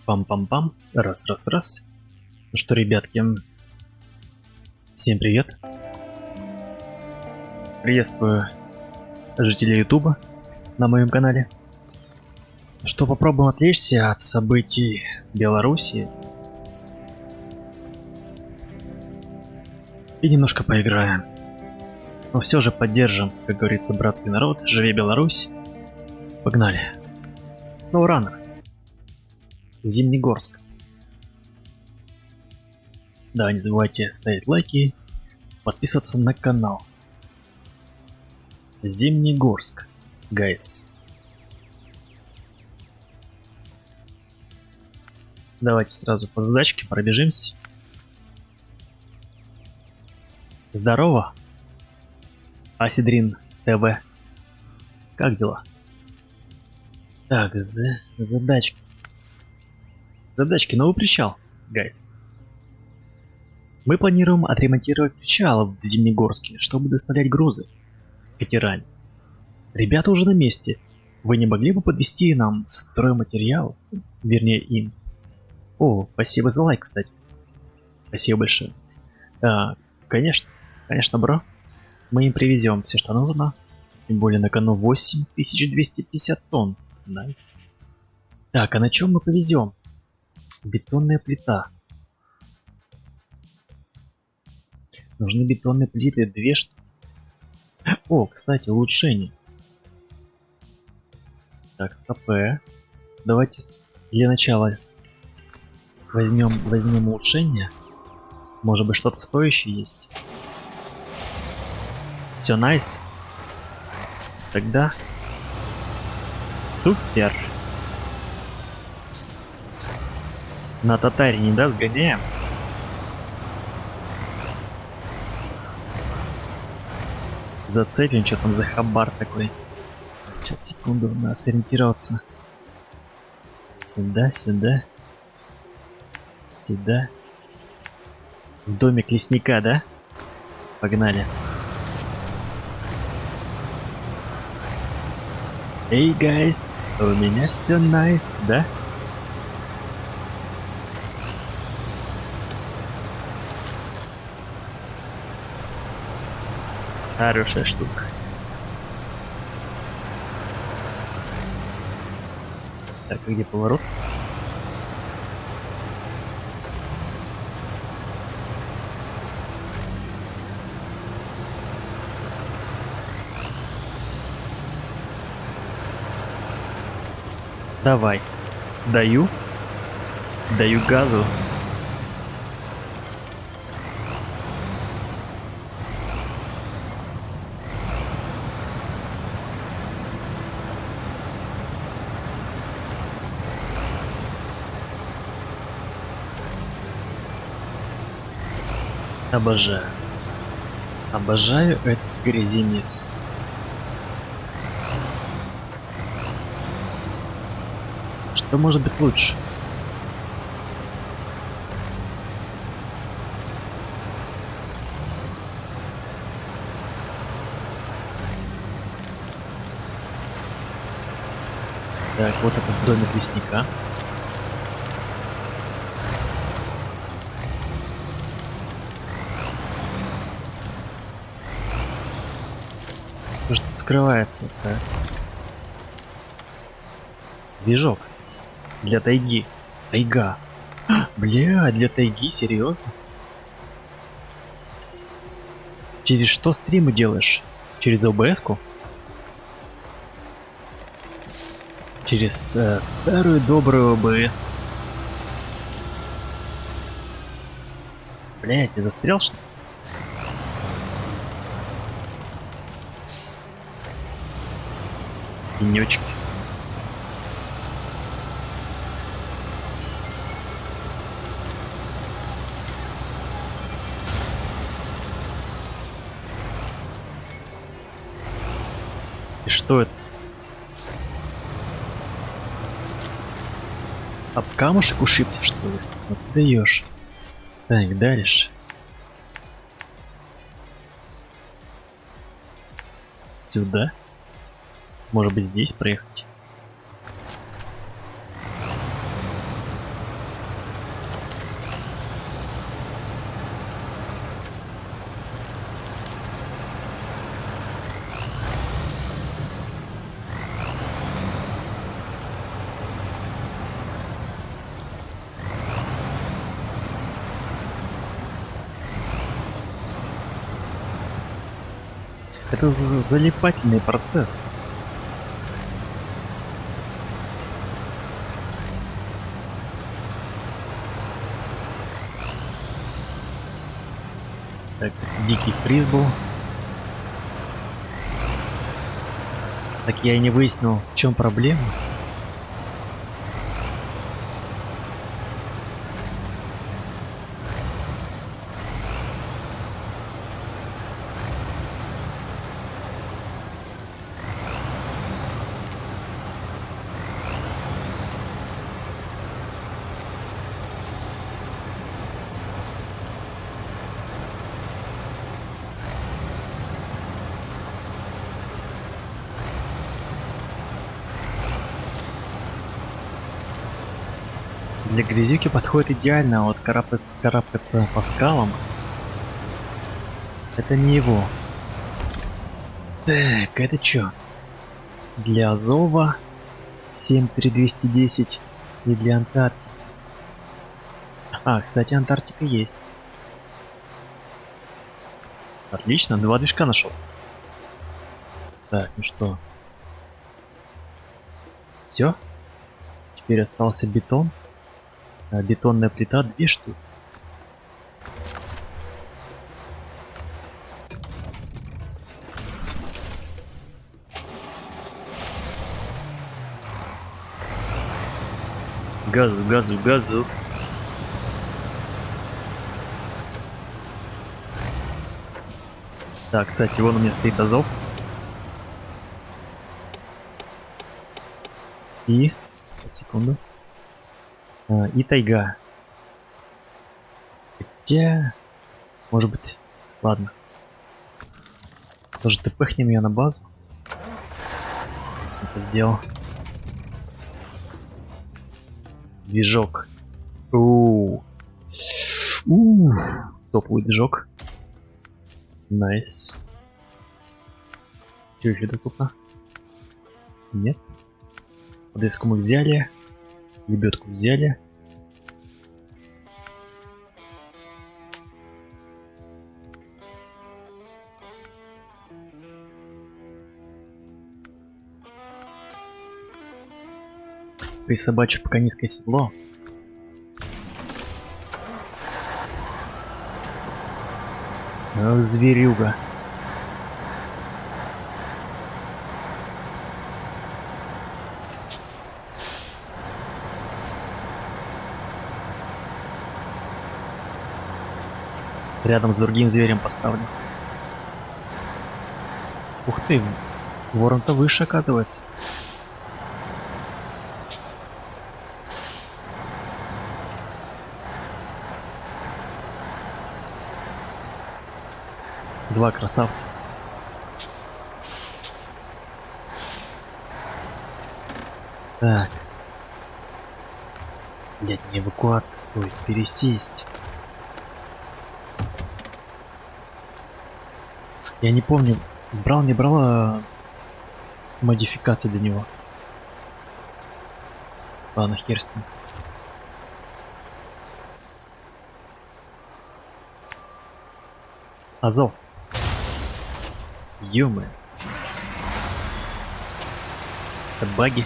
Пам-пам-пам. Раз. Ну что, ребятки, всем привет. Приветствую жителей Ютуба на моем канале. Что, попробуем отвлечься от событий Беларуси и немножко поиграем. Но все же поддержим, как говорится, братский народ. Живи Беларусь. Погнали. SnowRunner. Зимнегорск. Да, не забывайте ставить лайки, подписываться на канал. Зимнегорск, гайс. Давайте сразу по задачке пробежимся. Здорово, Асидрин ТВ. Как дела? Так, задачки. Задачки, новый причал, гайс. Мы планируем отремонтировать причал в Зимнегорске, чтобы доставлять грузы катерами. Ребята уже на месте. Вы не могли бы подвести нам стройматериал? Вернее, им. О, спасибо за лайк, кстати. Спасибо большое. Конечно, бро. Мы им привезем все, что нужно. Тем более на кону 8250 тонн. Найс. Так, а на чем мы повезем? Бетонная плита. Нужны бетонные плиты, 2 штуки. О, кстати, улучшение. Так, стопэ. Давайте для начала возьмем улучшение. Может быть, что-то стоящее есть. Все, найс. Тогда супер. На Татарине, да, сгоняем? Зацепим, что там за хабар такой. Сейчас, секунду, надо сориентироваться. Сюда. В домик лесника, да? Погнали. Эй, гайс, у меня все найс, да? Хорошая штука. Так, а где поворот? Давай. Даю газу. Обожаю этот грязинец. Что может быть лучше? Так, вот этот домик лесника. Что же тут скрывается-то? Движок. Для тайги. Тайга. Бля, для тайги? Серьезно? Через что стримы делаешь? Через ОБС-ку? Через старую добрую ОБС. Блять, я застрял, что ли? Пенёчки. И что это? Об камушек ушибся, что ли? Вот ты даешь. Так, дальше. Сюда? Может быть, здесь проехать? Это залипательный процесс. Так, дикий фриз был. Так я и не выяснил, в чем проблема. Для грязюки подходит идеально, а вот карабкаться по скалам это не его. Так, это чё? Для Азова 73210 и для Антарктики. А, кстати, Антарктика есть. Отлично, 2 движка нашел. Так, ну что? Все? Теперь остался бетон. А бетонная плита 2 штуки. Газу, газу, газу. Так, кстати, вон у меня стоит Азов. И... Секунду. И тайга. Хотя... Может быть... Ладно. Тоже тпхнем ее на базу. Что-то сделал. Движок. Топовый движок. Найс. Что еще доступно? Нет. Подвеску мы взяли. Лебедку взяли. Присобачу пока низкое седло. Ох, зверюга. Рядом с другим зверем поставлю. Ух ты, ворон-то выше оказывается. Два красавца. Так. Блять, не эвакуация стоит, пересесть. Я не помню, брал, не брал модификацию для него. Ладно, хер с ним. Азов. Ё-моё. Это баги.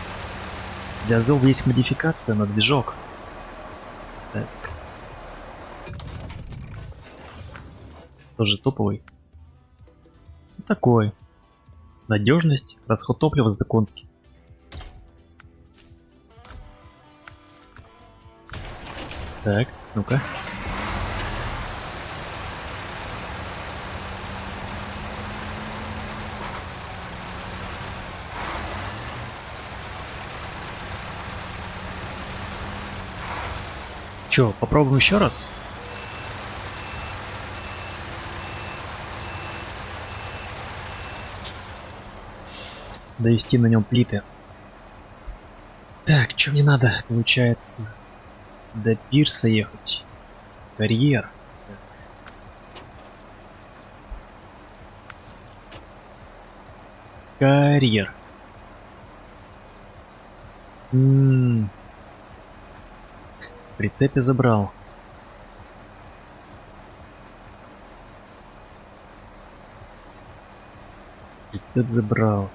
Для Азова есть модификация на движок. Так. Тоже топовый. Такой. Надежность, расход топлива законский. Так, ну-ка. Чё, попробуем еще раз? Довести на нем плиты. Так, что мне надо? Получается, до пирса ехать. Карьер. Карьер. В прицепе забрал. Прицеп забрал.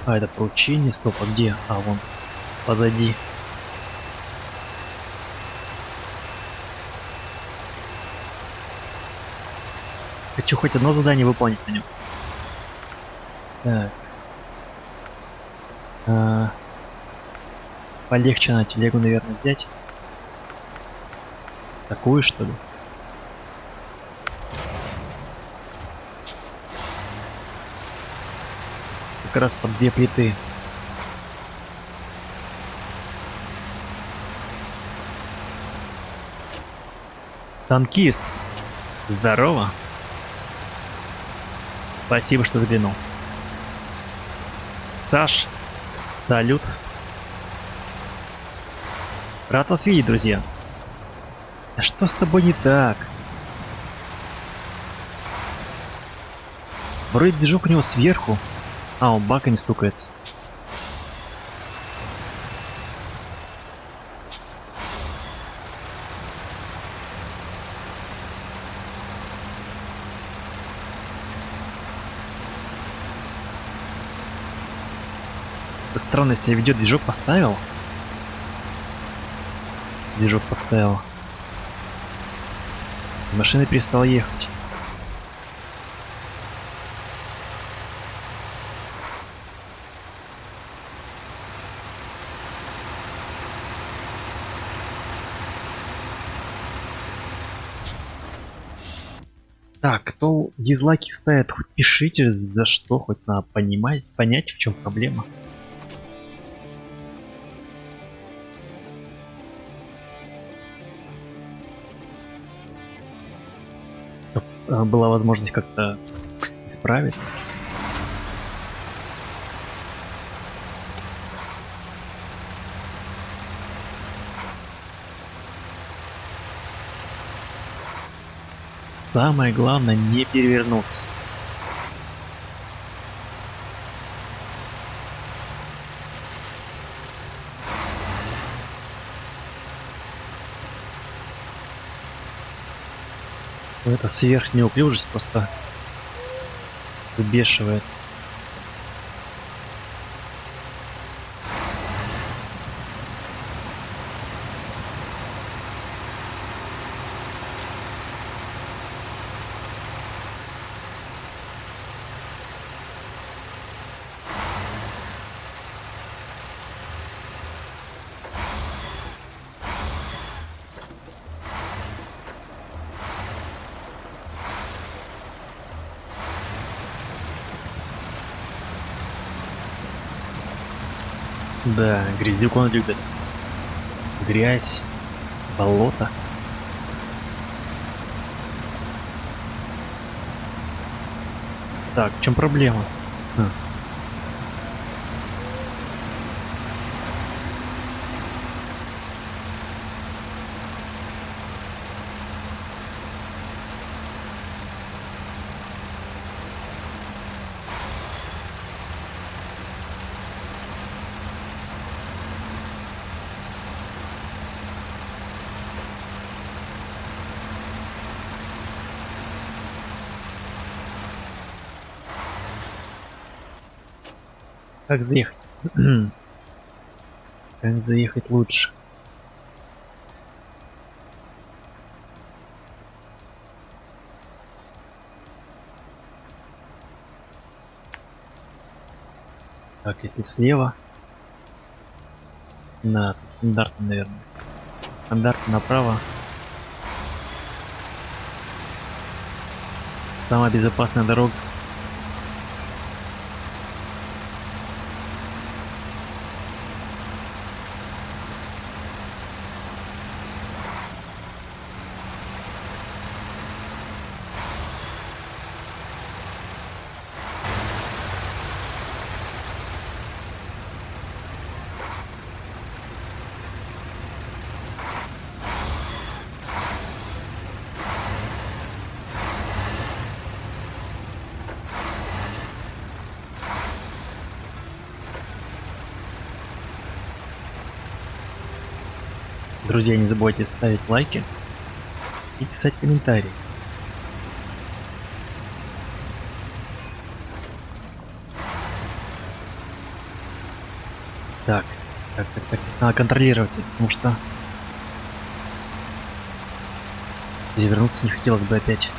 А, это поручение, стоп, а где? А, вон, позади. Хочу хоть одно задание выполнить на нем. Так. Полегче на телегу, наверное, взять. Такую, что ли? Как раз под 2 плиты. Танкист. Здорово. Спасибо, что заглянул. Саш, салют. Рад вас видеть, друзья. А что с тобой не так? Вроде движок у него сверху. А, он бака не стукается. Это странно себя ведет. Движок поставил. Движок поставил. Машина перестала ехать. Так, кто дизлайки ставит, хоть пишите, за что, хоть надо понять, в чем проблема. Чтоб была возможность как-то исправиться. Самое главное не перевернуться. Это сверхнеуклюжесть просто выбешивает. Да, грязюку он любит. Грязь, болото. Так, в чем проблема? Как заехать? Как заехать лучше? Так, если слева. На стандартно, наверное. Стандартно направо. Самая безопасная дорога. Друзья, не забывайте ставить лайки и писать комментарии. Так, так. Надо контролировать, потому что перевернуться не хотелось бы опять.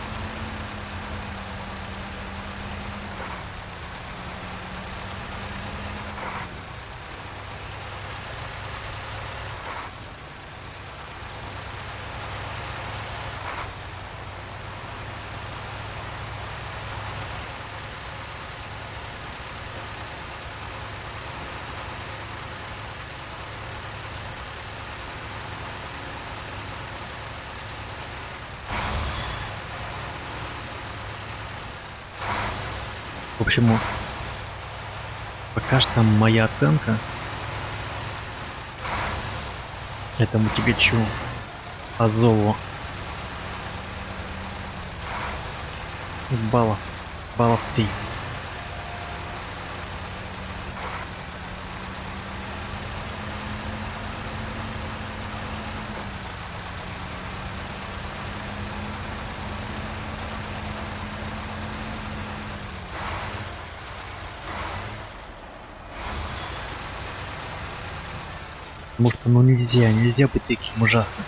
В общем, пока что моя оценка этому тягачу Азову баллов 3. Потому что, ну нельзя быть таким ужасным.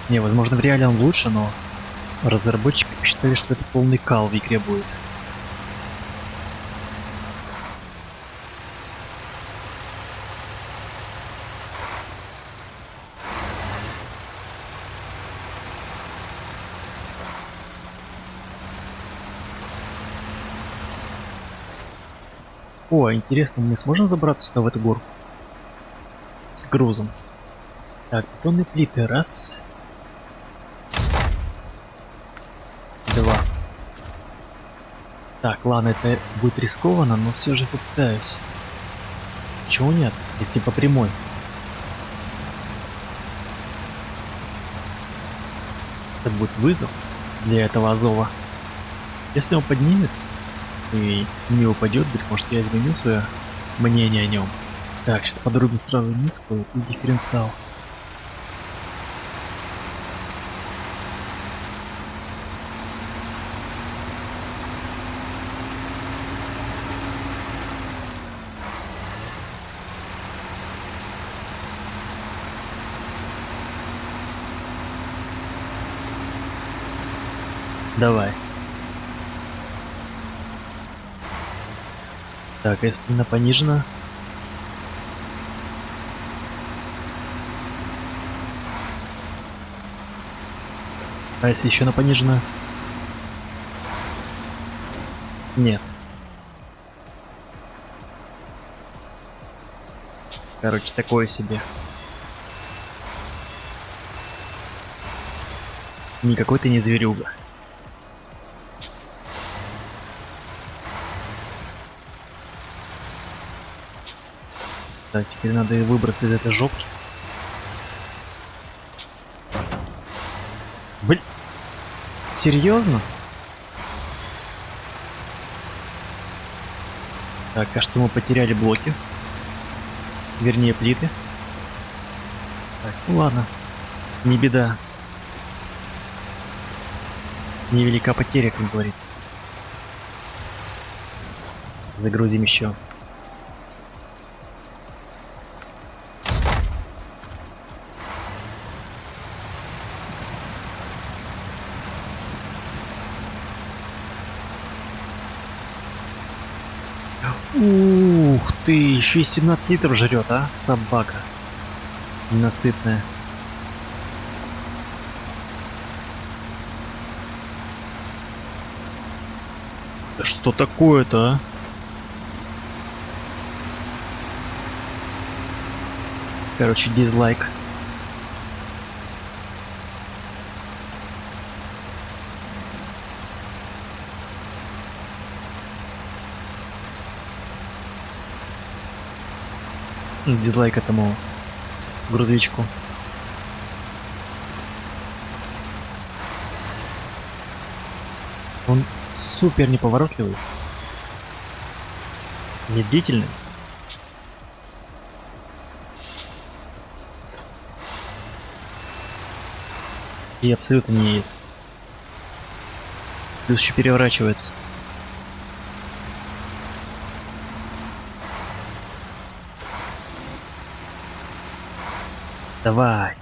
Не, возможно, в реале он лучше, но разработчики посчитали, что это полный кал в игре будет. О, интересно, мы сможем забраться сюда, в эту горку? С грузом. Так, бетонные плиты. Раз. Два. Так, ладно, это будет рискованно, но все же попытаюсь. Чего нет, если по прямой? Это будет вызов для этого Азова. Если он поднимется и не упадет, быть может, я изменю свое мнение о нем. Так, сейчас подрубим сразу низкую и дифференциал. Давай. Так, если на понижено. А если еще на понижено? Нет. Короче, такое себе. Никакой ты не зверюга. Так, теперь надо выбраться из этой жопки. Блин. Серьезно? Так, кажется, мы потеряли блоки. Вернее, плиты. Так, ну ладно. Не беда. Невелика потеря, как говорится. Загрузим еще. Ух ты, еще и 17 литров жрет, а? Собака. Ненасытная. Да что такое-то, а? Короче, дизлайк. Дизлайк этому грузовичку. Он супер неповоротливый. Медлительный. И абсолютно не едет. Плюс еще переворачивается. Давай.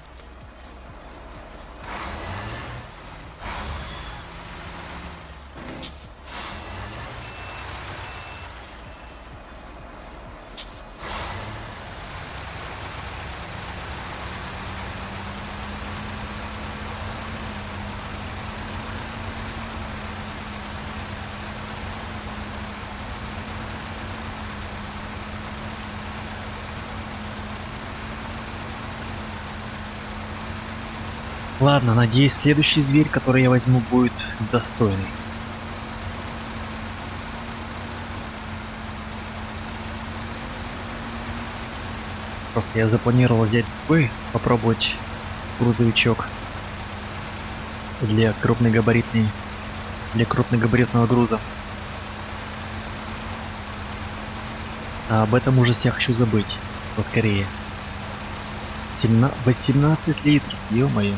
Ладно, надеюсь, следующий зверь, который я возьму, будет достойный. Просто я запланировал взять такой, попробовать грузовичок для крупногабаритного груза. А об этом ужасе я хочу забыть поскорее. 18 литров, ё-моё.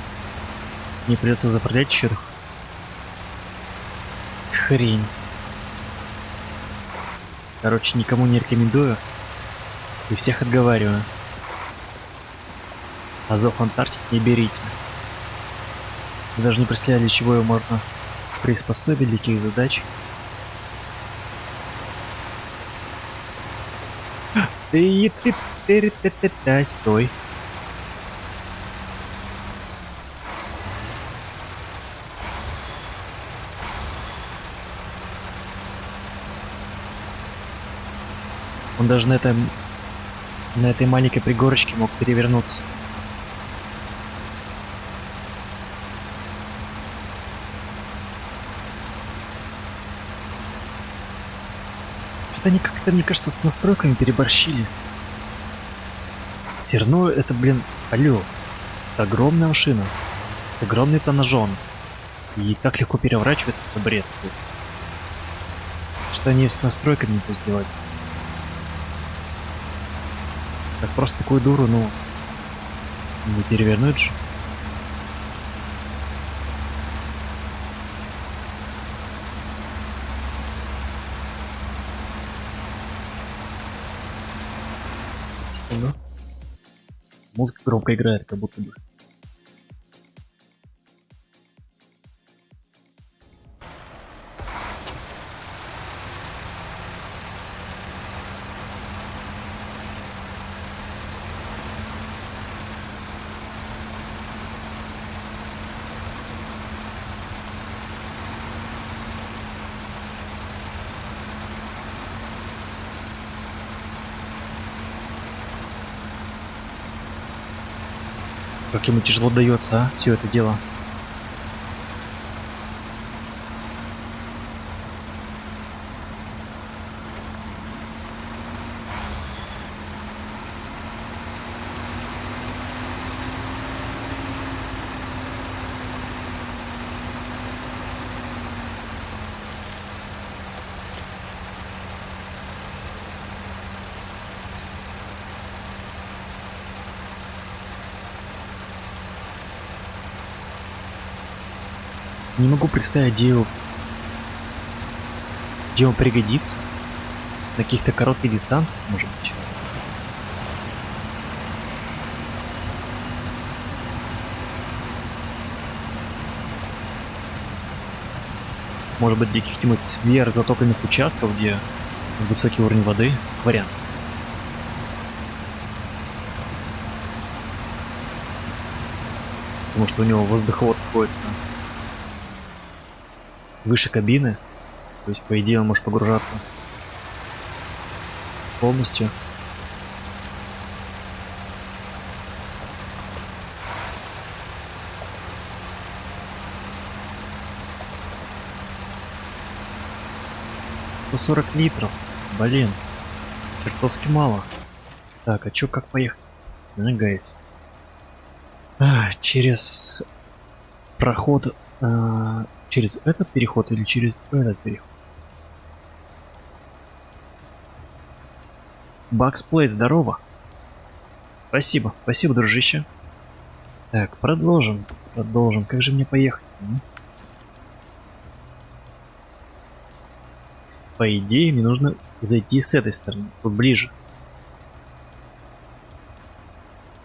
Мне придется заправлять еще. Хрень. Короче, никому не рекомендую. И всех отговариваю. Азов Антарктик не берите. Вы даже не представляли, для чего его можно приспособить, для каких задач. Стой. Он даже на этой маленькой пригорочке мог перевернуться. Что-то они как-то, мне кажется, с настройками переборщили. Все равно это, блин, алло. Это огромная машина. С огромным тоннажом. И так легко переворачивается, это бред. Что они с настройками не будут сделать? Так просто такую дуру, ну, не перевернуть же. Секунду. Музыка громко играет, как будто бы. Как ему тяжело дается, а? Все это дело. Не могу представить, где он пригодится. На каких-то коротких дистанциях, может быть. Может быть, для каких-нибудь сверхзатопленных участков, где высокий уровень воды. Вариант. Потому что у него воздуховод находится выше кабины. То есть, по идее, он может погружаться полностью. По 40 литров. Блин. Чертовски мало. Так, а чё, как поехать? Гайс. Через проход Через этот переход или через этот переход? Баксплей, здорово. Спасибо, спасибо, дружище. Так, продолжим. Продолжим. Как же мне поехать? По идее, мне нужно зайти с этой стороны, тут ближе.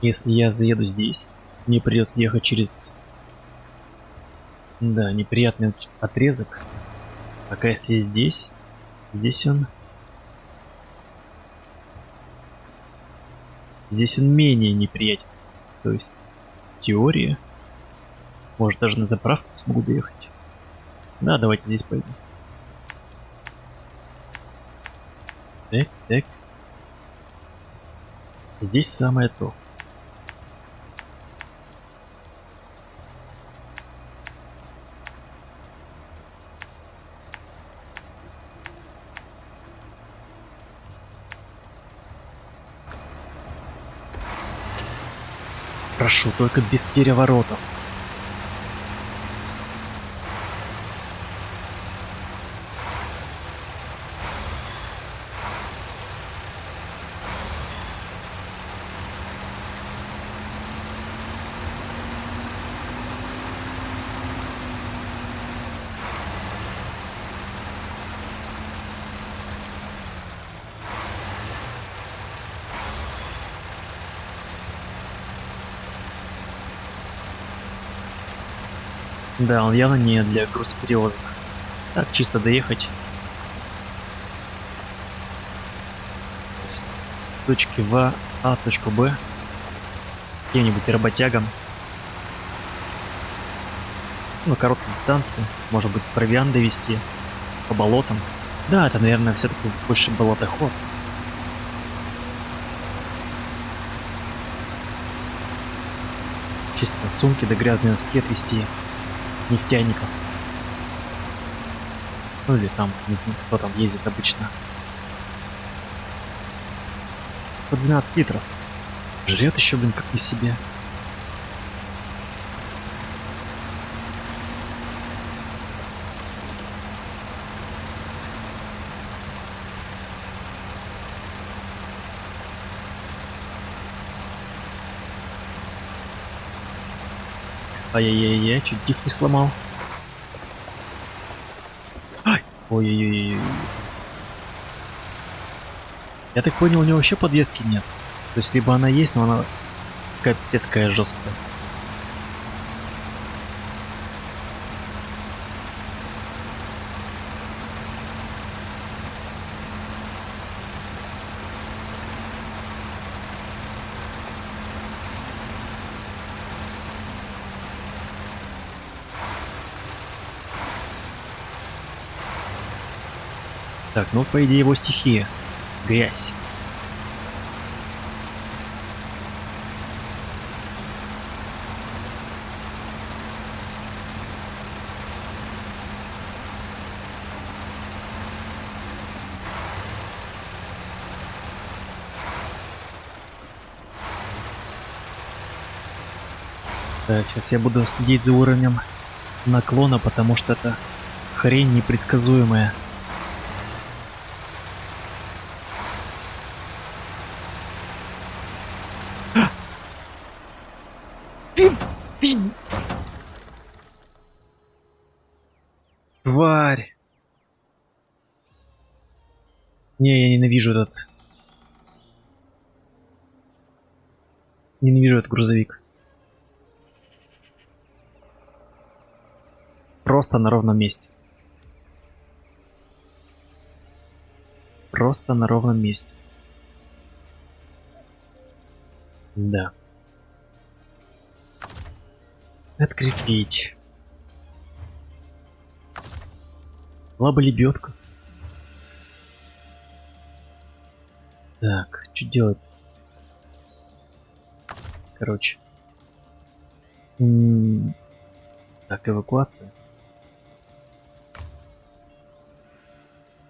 Если я заеду здесь, мне придется ехать через... Да, неприятный отрезок. Пока если здесь... Здесь он... Здесь он менее неприятен. То есть, теория. Может, даже на заправку смогу доехать. Да, давайте здесь пойдем. Так, так. Здесь самое то. Прошу, только без переворотов. Да, он явно не для грузоперевозок. Так, чисто доехать с точки В, А, точку Б, каким-нибудь работягам. На короткой дистанции, может быть, провиант довести по болотам. Да, это, наверное, все-таки больше болотоход. Чисто сумки да грязные носки отвезти нефтяников. Ну или там, кто там ездит обычно. 112 литров. Жрет еще, блин, как не в себе. Ай-яй-яй-яй, чуть диф не сломал. Ай! Ой-ой-ой. Я так понял, у него вообще подвески нет. То есть либо она есть, но она капец какая жесткая. Так, ну по идее его стихия. Грязь. Так, сейчас я буду следить за уровнем наклона, потому что это хрень непредсказуемая. Тварь! Не, я ненавижу этот... Ненавижу этот грузовик. Просто на ровном месте. Просто на ровном месте. Да. Открепить. Была бы лебедка. Так, что делать? Короче. Так, эвакуация.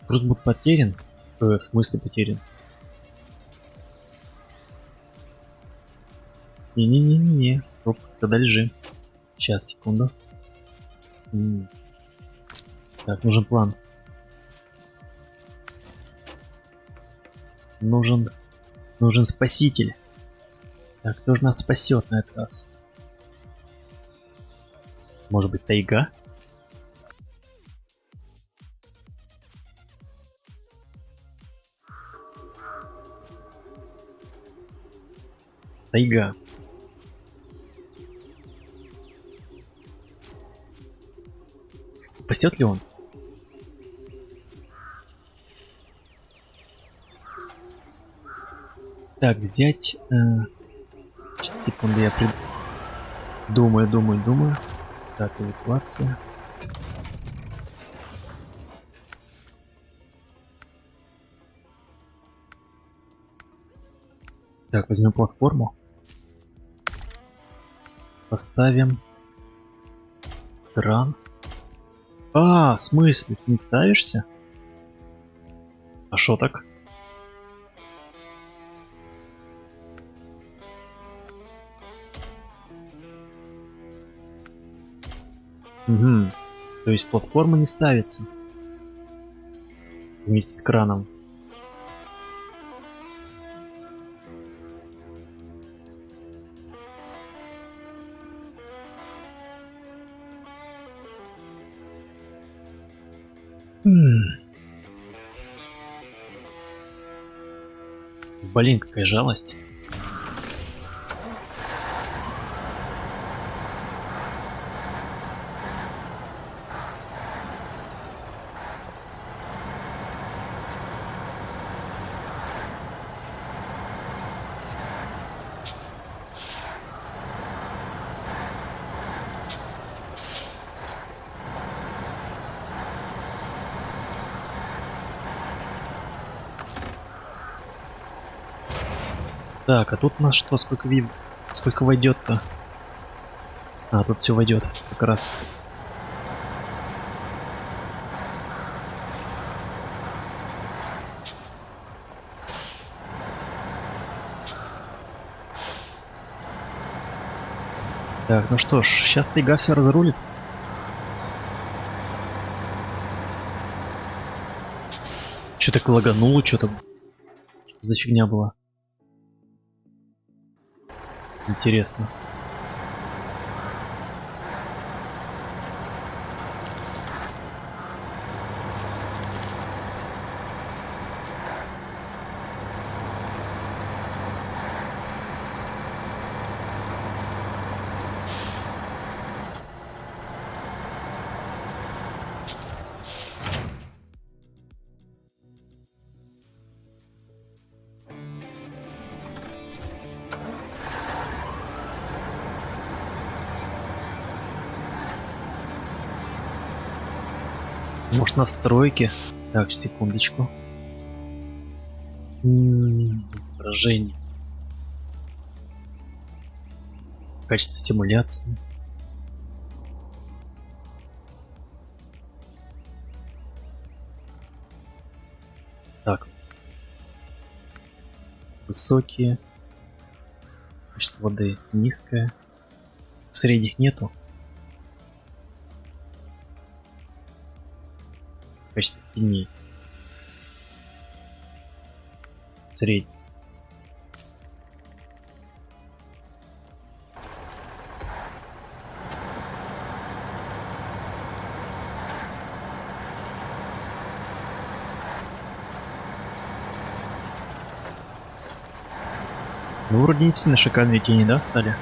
Груз будет потерян. В смысле потерян? Не-не-не-не-не. Стоп, тогда лежи. Сейчас, секунду. Так, нужен план. Нужен спаситель. Так, кто же нас спасет на этот раз? Может быть, тайга? Тайга. Спасет ли он? Так, взять... Сейчас, секунду, я думаю. Так, эвакуация. Так, возьмем платформу. Поставим кран. А, в смысле, ты не ставишься? А шо так? Угу. То есть платформа не ставится вместе с краном. Блин, какая жалость. Так, а тут у нас что? Сколько войдет-то? А, тут все войдет как раз. Так, ну что ж, сейчас тайга все разрулит. Что так лагануло, что-то за фигня была? Интересно. Может, настройки? Так, секундочку. Изображение. Качество симуляции. Так. Высокие. Качество воды низкое. Средних нету. Качество теней. Средний. Ну, вроде не сильно шикарные тени, да, стали?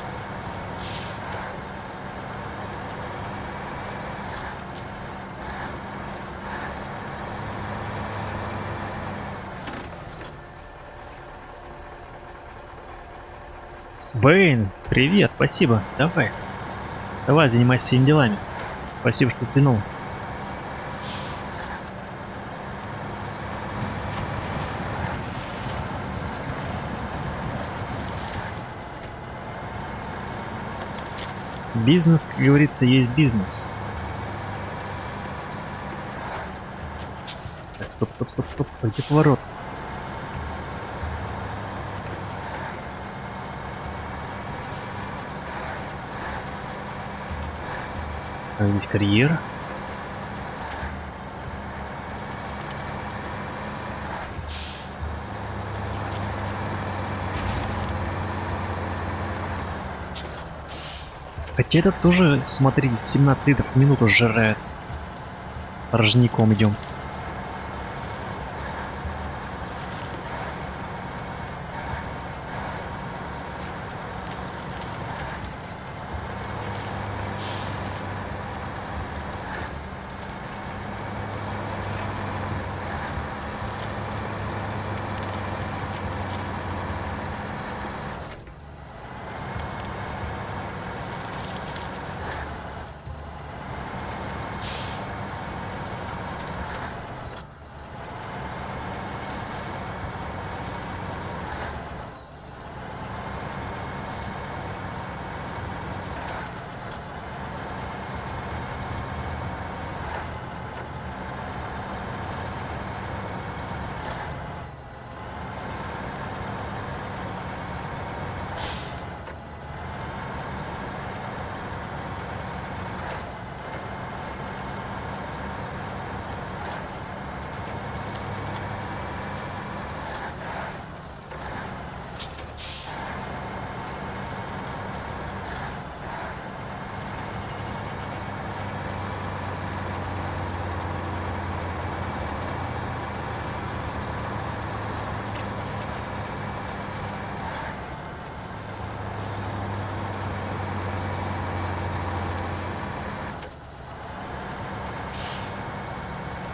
Бэйн, привет, спасибо. Давай, занимайся своими делами. Спасибо, что взглянул. Бизнес, как говорится, есть бизнес. Так, стоп. Где поворот? А здесь карьера. Хотя этот тоже, смотри, 17 литров в минуту сжирает. Порожняком идем.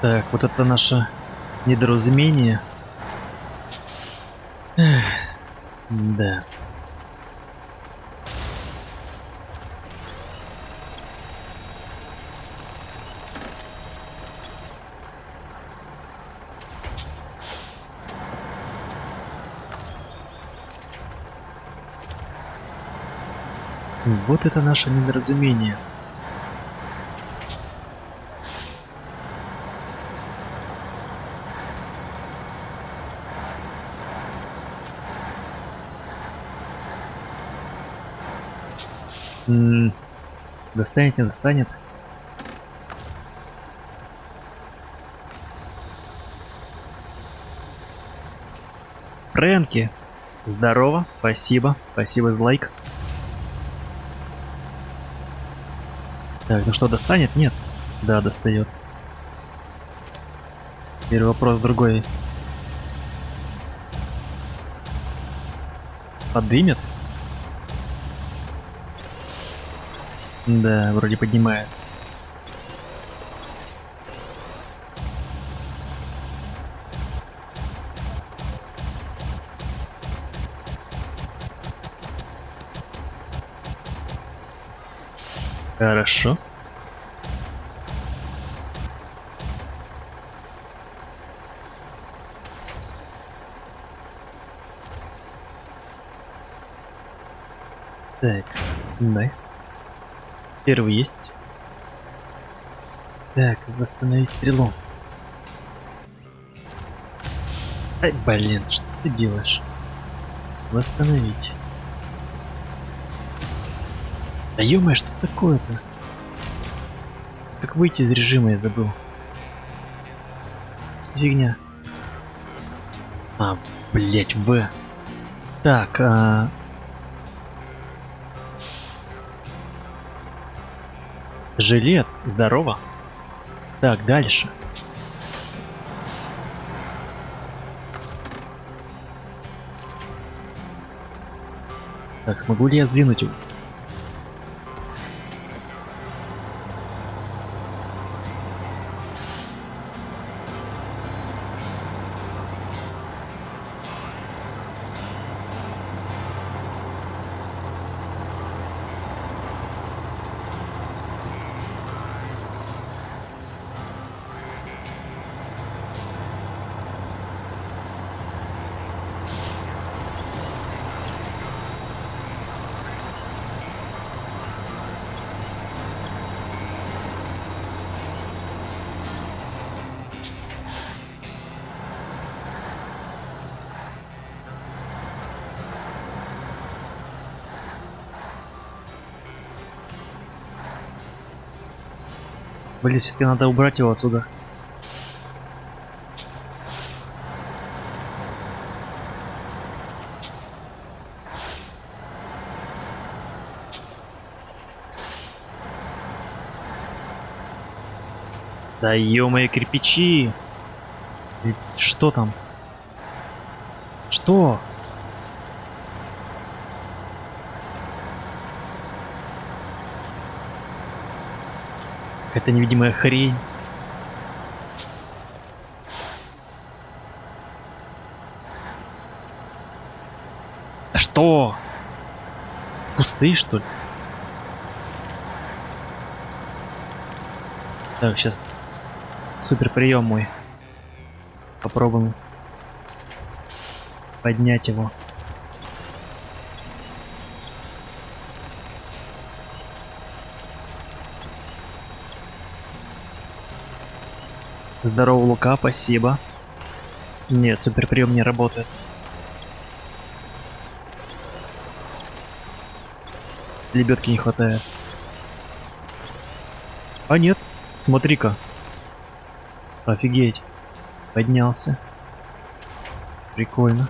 Так, вот это наше недоразумение. Эх, да. Вот это наше недоразумение. Достанет, не достанет. Фрэнки, здорово, спасибо, спасибо за лайк. Так, ну что, достанет? Нет. Да, достает. Теперь вопрос другой. Поднимет? Да, вроде поднимает. Хорошо. Так, найс. Первый есть. Так, восстановить стрелу. Ай, блин, что ты делаешь? Восстановить. Да ё-моё, что такое-то? Как выйти из режима, я забыл. Что за фигня? А, блять, В. Так, жилет, здорово. Так, дальше. Так, смогу ли я сдвинуть его? Блин, все-таки надо убрать его отсюда. Да ё-моё, кирпичи! Что там? Что? Какая-то невидимая хрень. Да что? Кусты, что ли? Так, сейчас супер прием мой. Попробуем поднять его. Здорово, Лука, спасибо. Нет, супер прием не работает. Лебедки не хватает. А нет, смотри-ка. Офигеть. Поднялся. Прикольно.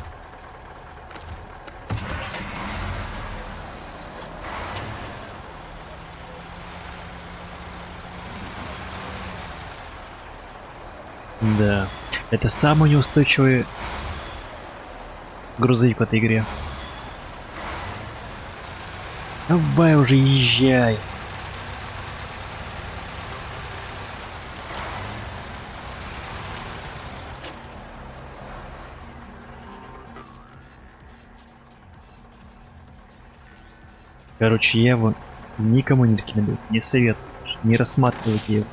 Да. Это самый неустойчивый грузовик в этой игре. Давай уже езжай. Короче, я его никому не рекомендую, не советую, не рассматривайте его.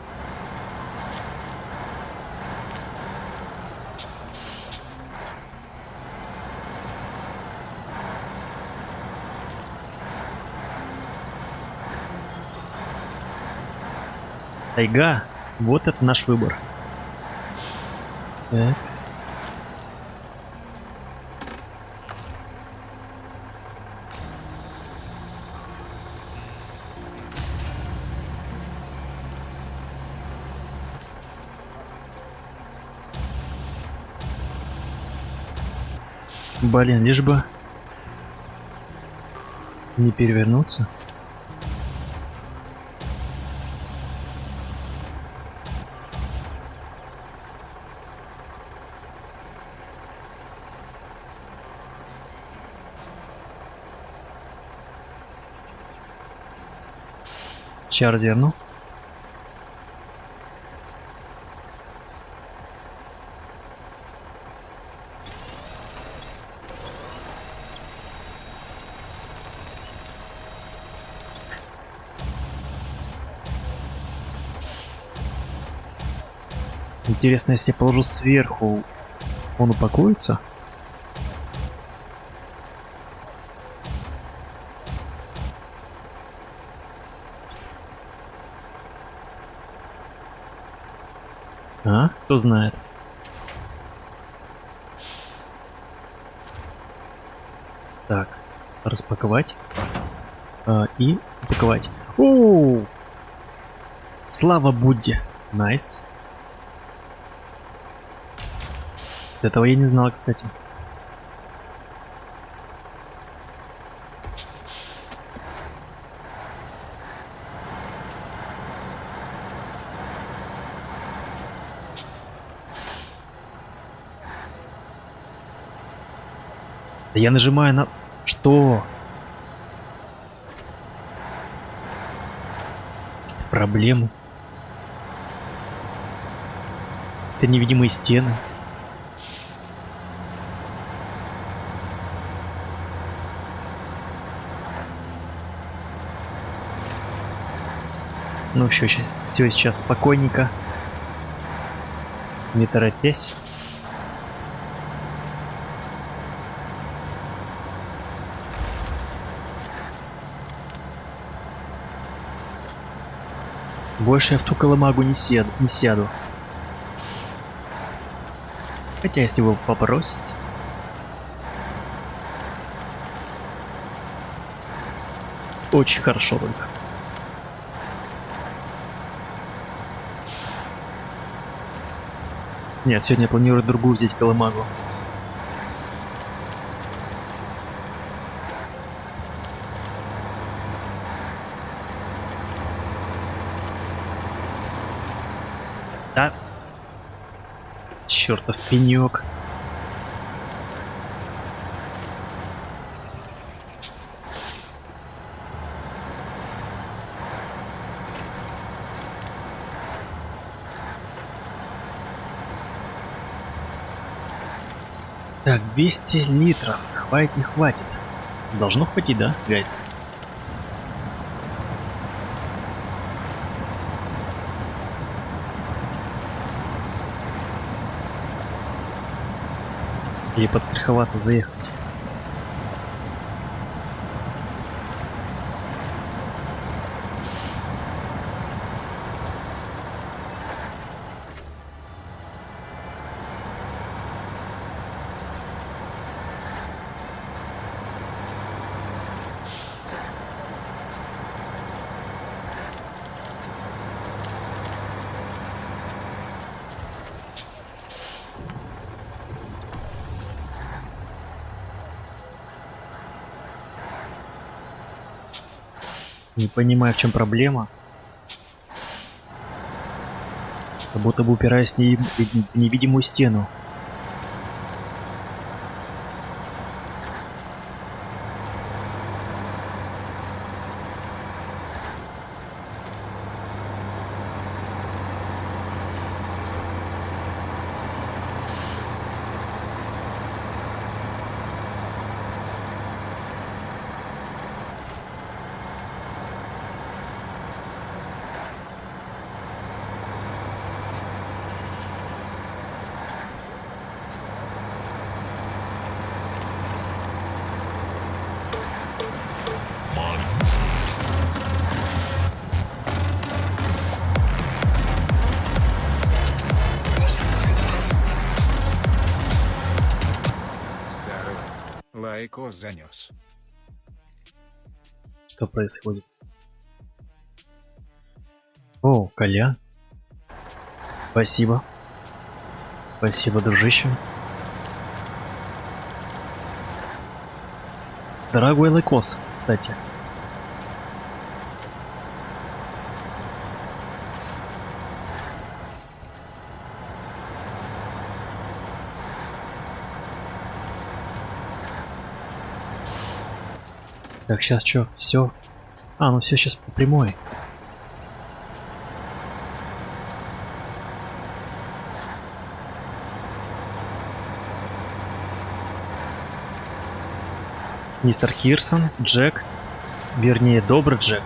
Тайга, вот это наш выбор. Так. Блин, лишь бы не перевернуться. Сейчас разверну. Интересно, если я положу сверху, он упакуется? А? Кто знает? Так, распаковать. И упаковать. Оу! Слава Будде! Найс. Этого я не знал, кстати. Да я нажимаю на... Что? Проблемы. Это невидимые стены. Ну все, сейчас спокойненько. Не торопясь. Больше я в ту колымагу не сяду. Хотя, если вы попросите. Очень хорошо только. Нет, сегодня я планирую другую взять колымагу. Да. Чертов пенек. Так, 200 литров. Хватит, не хватит. Должно хватить, да, гайц? Или подстраховаться, заехать. Не понимаю, в чем проблема. Как будто бы упираюсь в невидимую стену. Лайко занес. Что происходит? О, Коля. Спасибо. Спасибо, дружище. Дорогой Лайкос, кстати. Так, сейчас что? Все. А, ну все сейчас по прямой. Мистер Кирсон, Джек. Вернее, добрый Джек.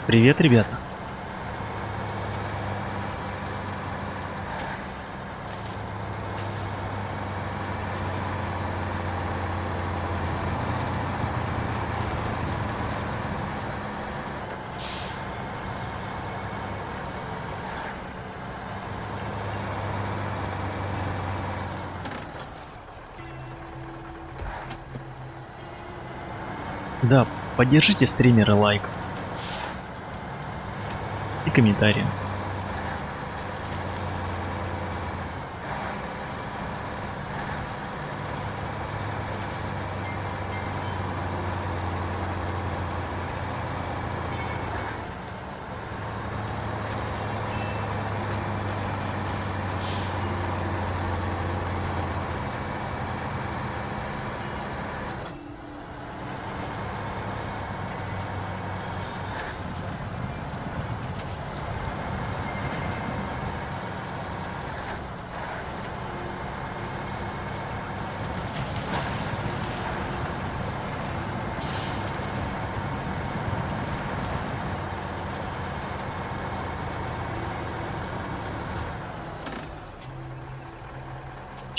Привет, ребята. Да, поддержите стримера лайком и комментарием.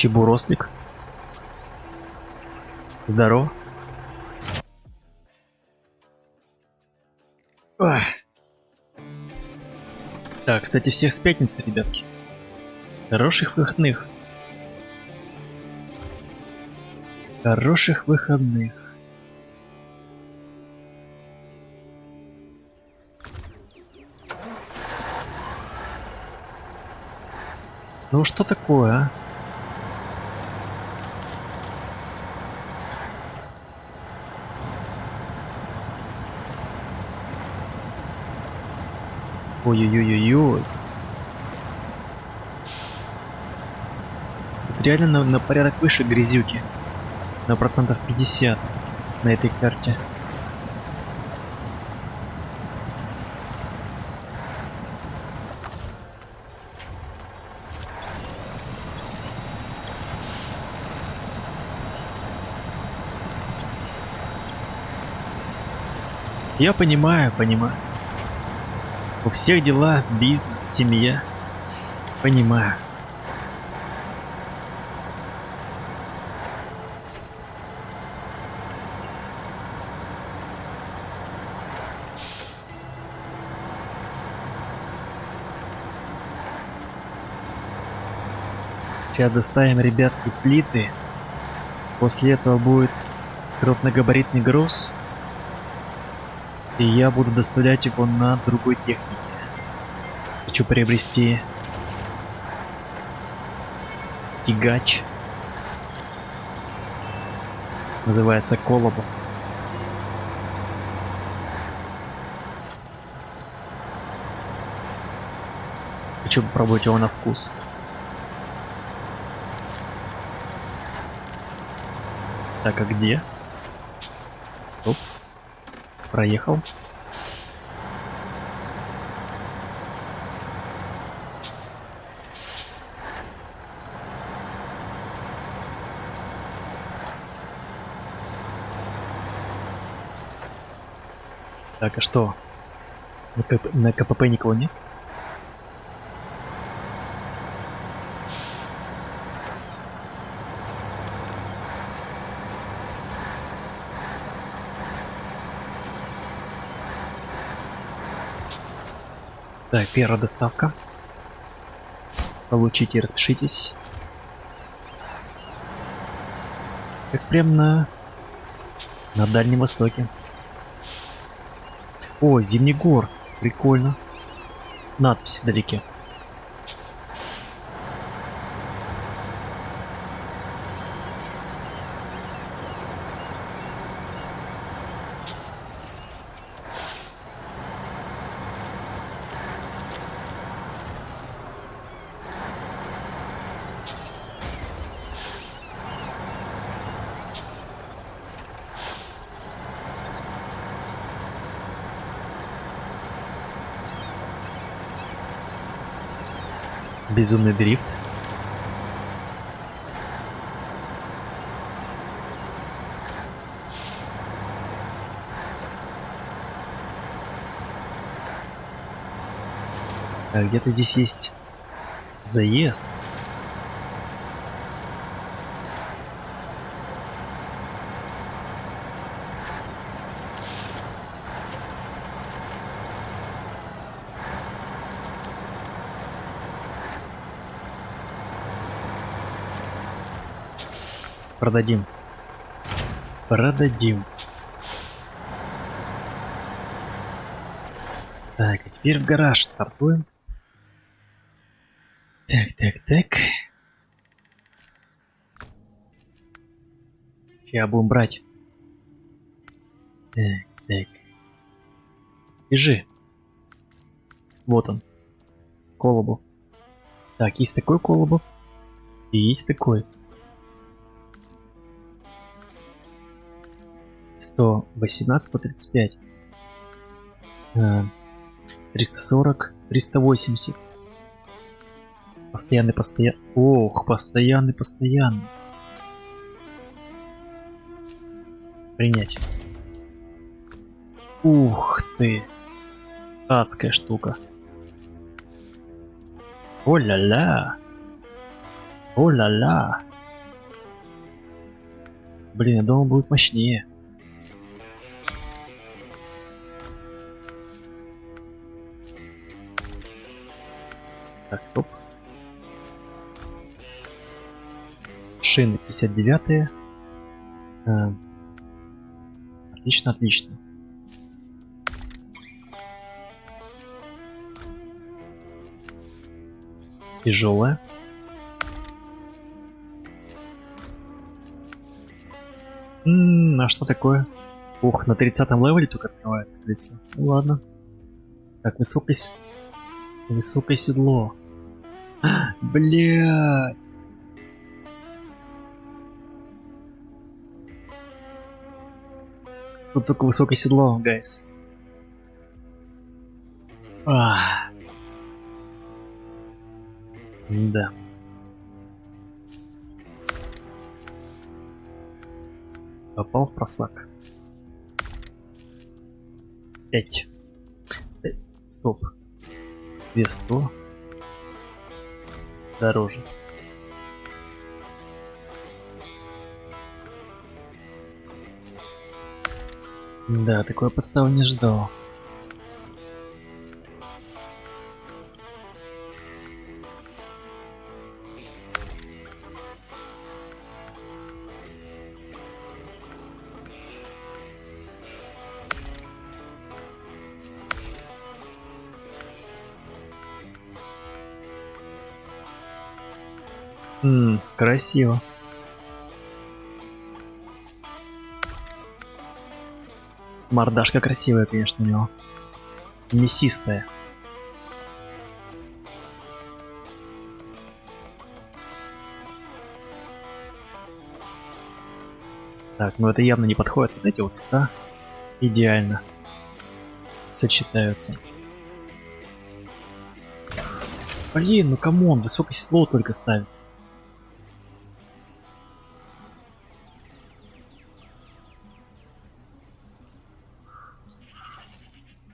Чебурослик. Здорово. Ах. Так, кстати, всех с пятницы, ребятки. Хороших выходных. Хороших выходных. Ну что такое, а? Ой-ой-ой-ой-ой. реально на порядок выше грязюки. На процентов 50 на этой карте. Я понимаю. У всех дела, бизнес, семья. Понимаю. Сейчас доставим, ребятки, плиты. После этого будет крупногабаритный груз. И я буду доставлять его на другой технике. Хочу приобрести тягач. Называется Колобов. Хочу попробовать его на вкус. Так, а где? Оп. Проехал. Так, а что? На КПП никого нет? Так, первая доставка. Получите и распишитесь. Как прям на Дальнем Востоке. О, Зимнегорск. Прикольно. Надписи вдалеке. Безумный дрифт. А где-то здесь есть заезд. Продадим. Так, а теперь в гараж стартуем. Так. Сейчас будем брать. Так. Бежи. Вот он. Колобов. Так, есть такой Колобов. И есть такой. 118, 135. 340, 380. Постоянный. Ох, постоянный. Принять. Ух ты. Адская штука. О-ля-ля. Блин, я думал, будет мощнее. Так, стоп. Шины 59-е. Отлично. Тяжелая. А что такое? Ух, на 30-м левеле только открывается колесо. Ну ладно. Так, высокое седло. Блядь. Тут только высокое седло, гайс. Да. Попал в просак. 5. Стоп. 200. Дороже. Да, такой подставы не ждал. Красиво. Мордашка красивая, конечно, у него. Мясистая. Так, ну это явно не подходит. Вот эти вот цвета идеально сочетаются. Блин, ну камон, высокое седло только ставится.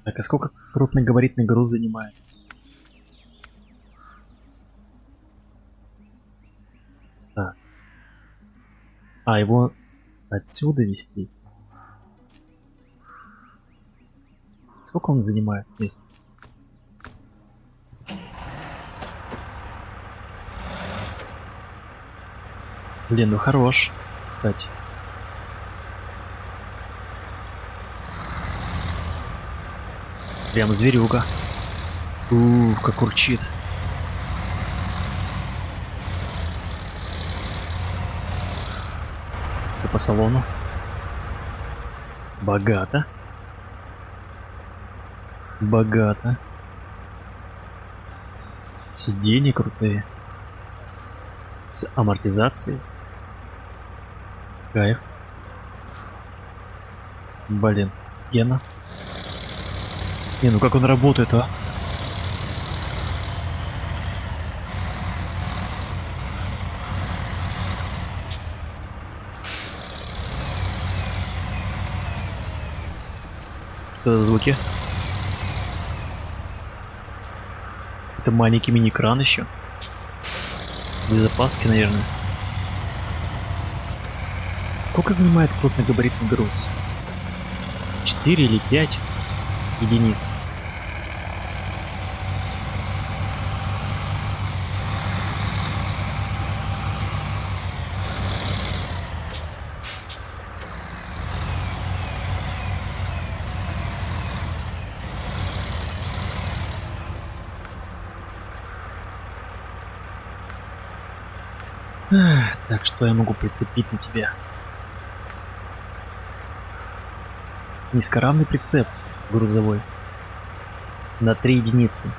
Так, а сколько крупногабаритный груз занимает? Так. А, его отсюда везти? Сколько он занимает места? Блин, ну хорош, кстати. Прям зверюга. Как урчит. Это по салону. Богато. Богато. Сиденья крутые. С амортизацией. Кайф. Блин, Гена. Не, ну как он работает, а? Что за звуки? Это маленький мини-кран еще. Без запаски, наверное. Сколько занимает крупногабаритный груз? 4 или 5 единиц. Так, что я могу прицепить на тебя? Низкоравный прицеп грузовой. На 3 единицы.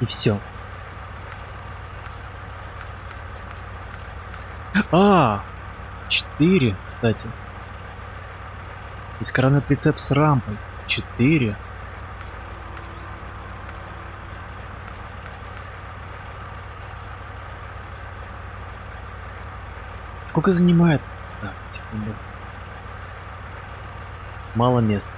И все. 4, кстати. Низкоравный прицеп с рампой. 4. Сколько занимает? Так, секунду. Мало места.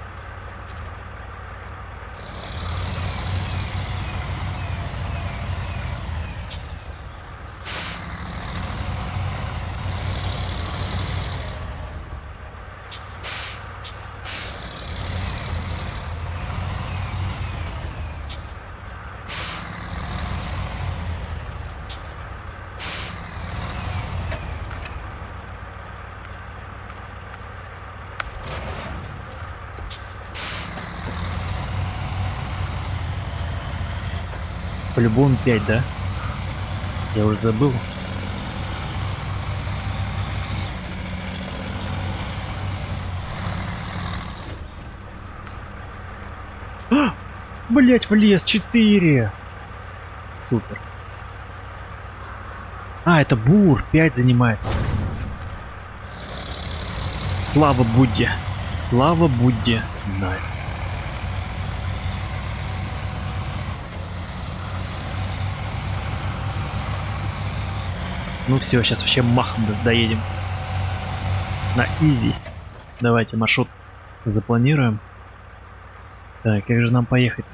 По-любому 5, да? Я уже забыл. Блять, влез 4. Супер. Это бур 5 занимает. Слава Будде! Слава Будде! Найс. Ну все, сейчас вообще махом доедем. На изи. Давайте маршрут запланируем. Так, как же нам поехать?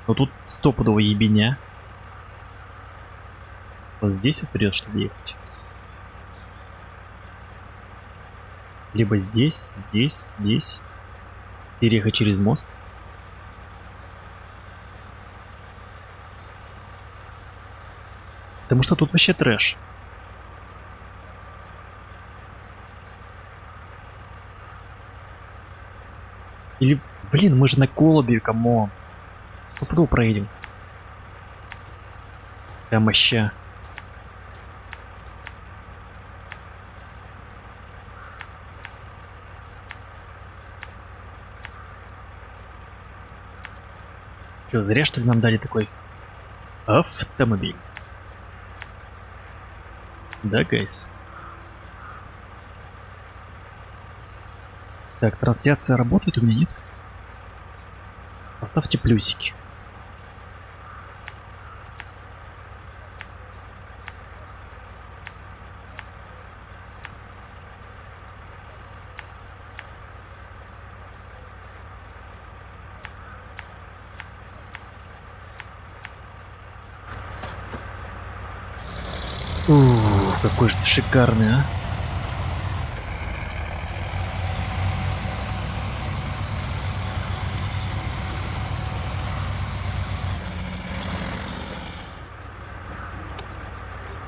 Ну тут стопудово ебеня. Вот здесь вот придется что-то ехать. Либо здесь, здесь. Переехать через мост. Потому что тут вообще трэш. Или, блин, мы же на Колобе, камон. Стопудово проедем. Прям моща. Чё, зря что ли нам дали такой автомобиль? Да, гайс? Так, трансляция работает у меня, нет? Поставьте плюсики. Какой же ты шикарный, а?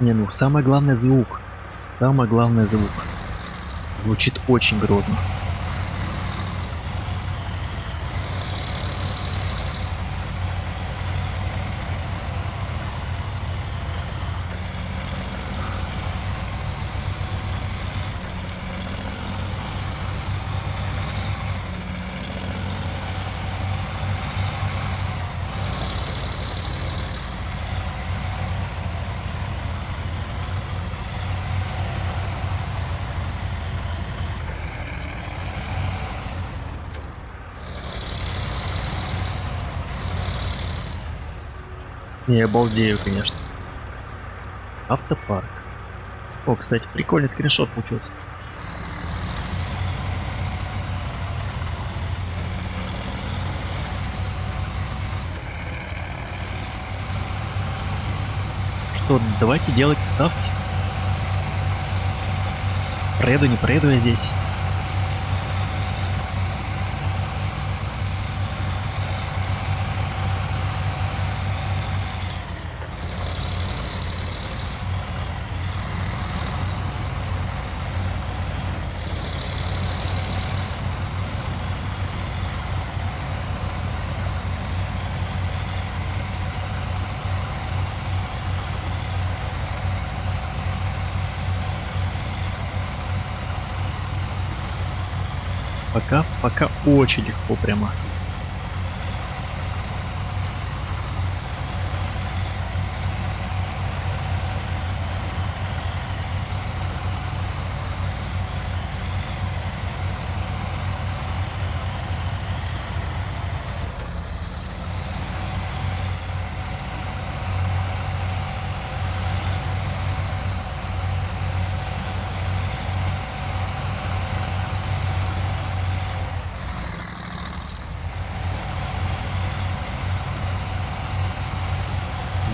Не, ну самое главное звук. Самое главное звук. Звучит очень грозно. Не, обалдею, конечно. Автопарк. О, кстати, прикольный скриншот получился. Что, давайте делать ставки. Проеду, не проеду я здесь. Пока очень легко прямо.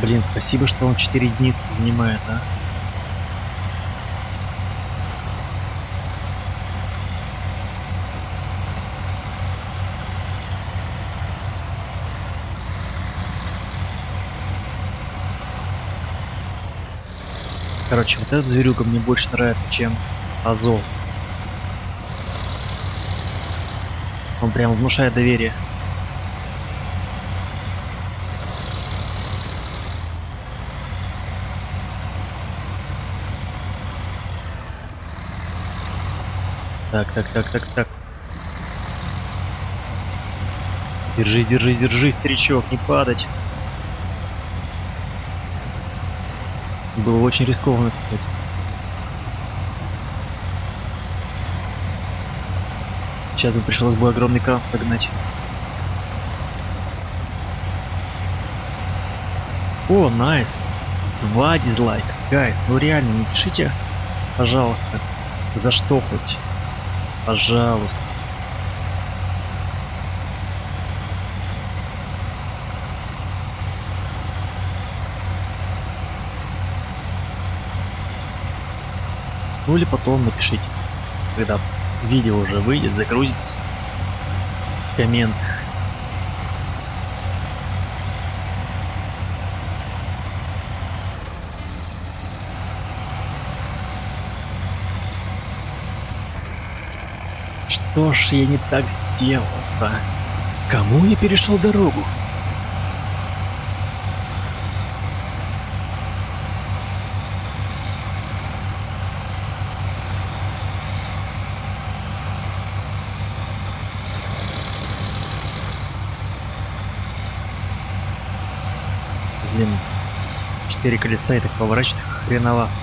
Блин, спасибо, что он 4 единицы занимает, а. Короче, вот этот зверюга мне больше нравится, чем Азов. Он прям внушает доверие. Так. Держись, старичок, не падать. Было очень рискованно, кстати. Сейчас бы пришлось бы огромный кран догнать. О, найс. 2 дизлайка. Гайс, ну реально, не пишите, пожалуйста, за что хоть. Пожалуйста. Ну или потом напишите, когда видео уже выйдет, загрузится в комментах. Что ж я не так сделал-то? Кому я перешел дорогу? Блин, 4 колеса и так поворачивать хреновасто.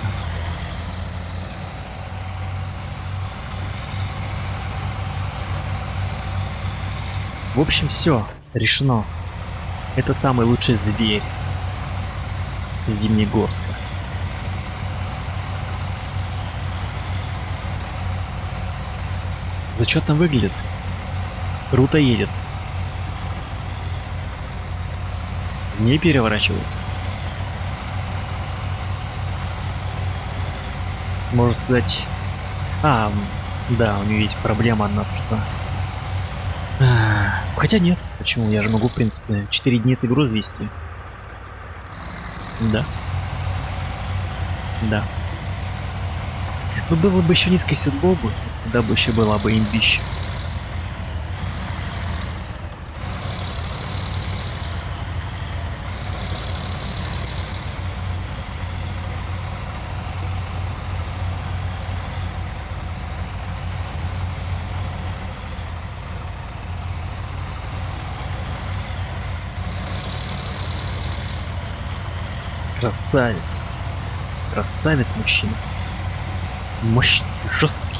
В общем, все решено. Это самый лучший зверь с Зимнегорска. Зачетно выглядит. Круто едет. Не переворачивается. Можно сказать... да, у нее есть проблема одна, что... хотя нет, почему? Я же могу, в принципе, 4 единицы груз вести. Да. Да. Ну, было бы еще низкое седло бы, тогда бы еще была бы имбища. Красавец. Красавец мужчина. Мощный, жесткий.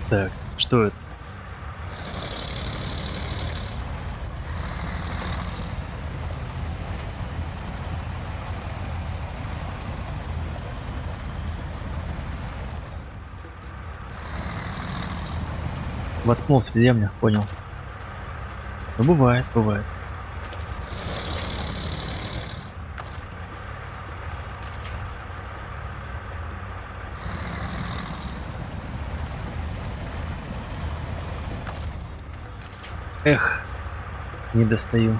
Так, что это? Воткнулся в землю, понял. Ну, бывает, бывает. Эх, не достаю.